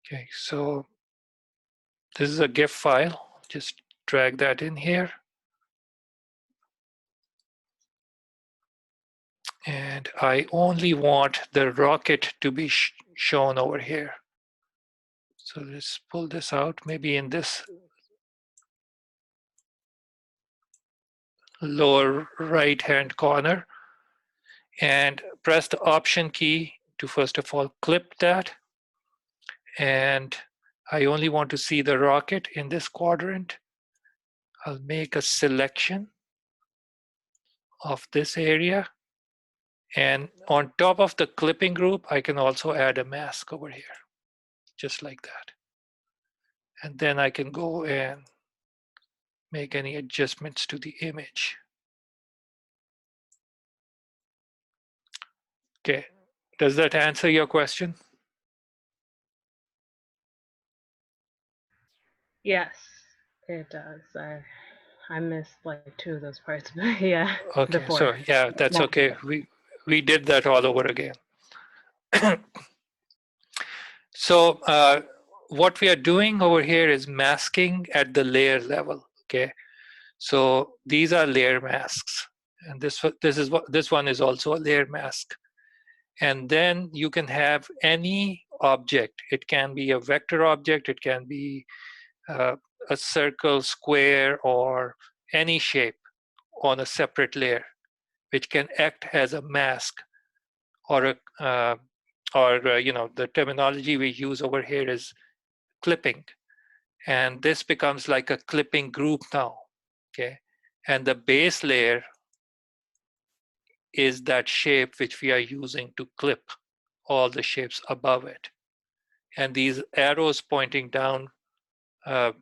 Okay, so this is a GIF file, just drag that in here. And I only want the rocket to be shown over here. So let's pull this out, maybe in this lower right hand corner, and press the Option key to first of all clip that. And I only want to see the rocket in this quadrant. I'll make a selection of this area. And on top of the clipping group, I can also add a mask over here, just like that. And then I can go and make any adjustments to the image. Okay, does that answer your question? Yes, it does. I missed like 2 of those parts, but yeah, Okay, before. so yeah, that's okay. We did that all over again. So what we are doing over here is masking at the layer level. Okay, so these are layer masks, and this one is also a layer mask. And then you can have any object. It can be a vector object. It can be a circle, square, or any shape on a separate layer, which can act as a mask, or you know, the terminology we use over here is clipping, and this becomes like a clipping group now. Okay, and the base layer is that shape which we are using to clip all the shapes above it, and these arrows pointing down are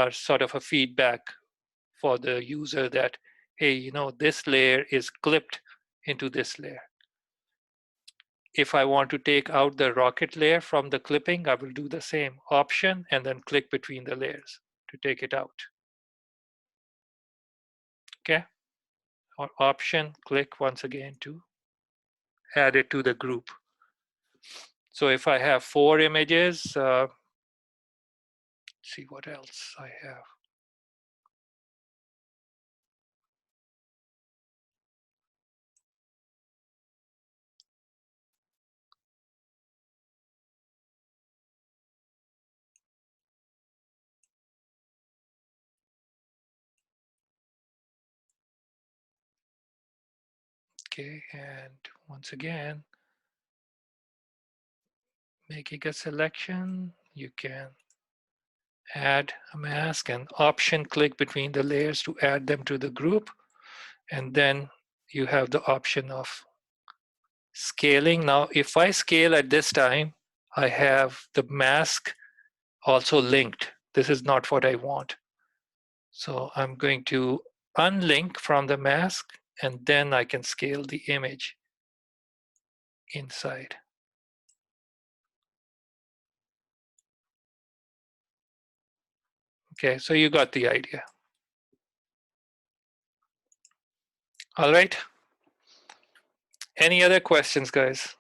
sort of a feedback for the user that, hey, you know, this layer is clipped into this layer. If I want to take out the rocket layer from the clipping, I will do the same Option and then click between the layers to take it out. Okay, or Option, click once again to add it to the group. So if I have 4 images, let's see what else I have. Okay, and once again, making a selection, you can add a mask and Option click between the layers to add them to the group. And then you have the option of scaling. Now, if I scale at this time, I have the mask also linked. This is not what I want. So I'm going to unlink from the mask and then I can scale the image inside. Okay, so you got the idea. All right. Any other questions, guys?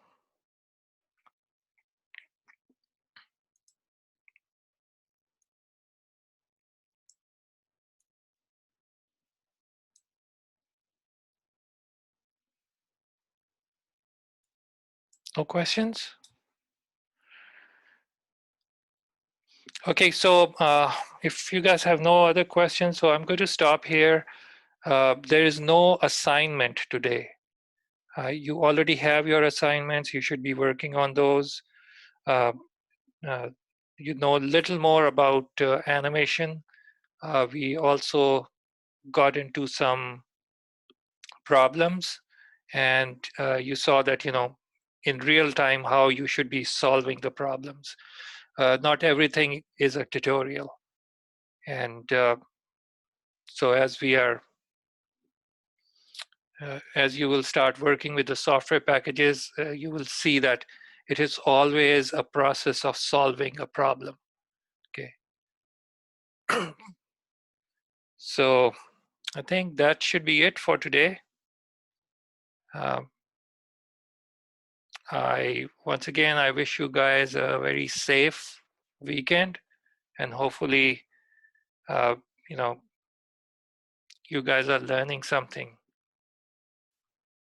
No questions? Okay, so if you guys have no other questions, so I'm going to stop here. There is no assignment today. You already have your assignments. You should be working on those. Uh, uh, you know a little more about animation. We also got into some problems, and you saw that, in real time how you should be solving the problems. Not everything is a tutorial. And so as you will start working with the software packages, you will see that it is always a process of solving a problem. Okay. So I think that should be it for today. Once again, I wish you guys a very safe weekend, and hopefully, uh, you know, you guys are learning something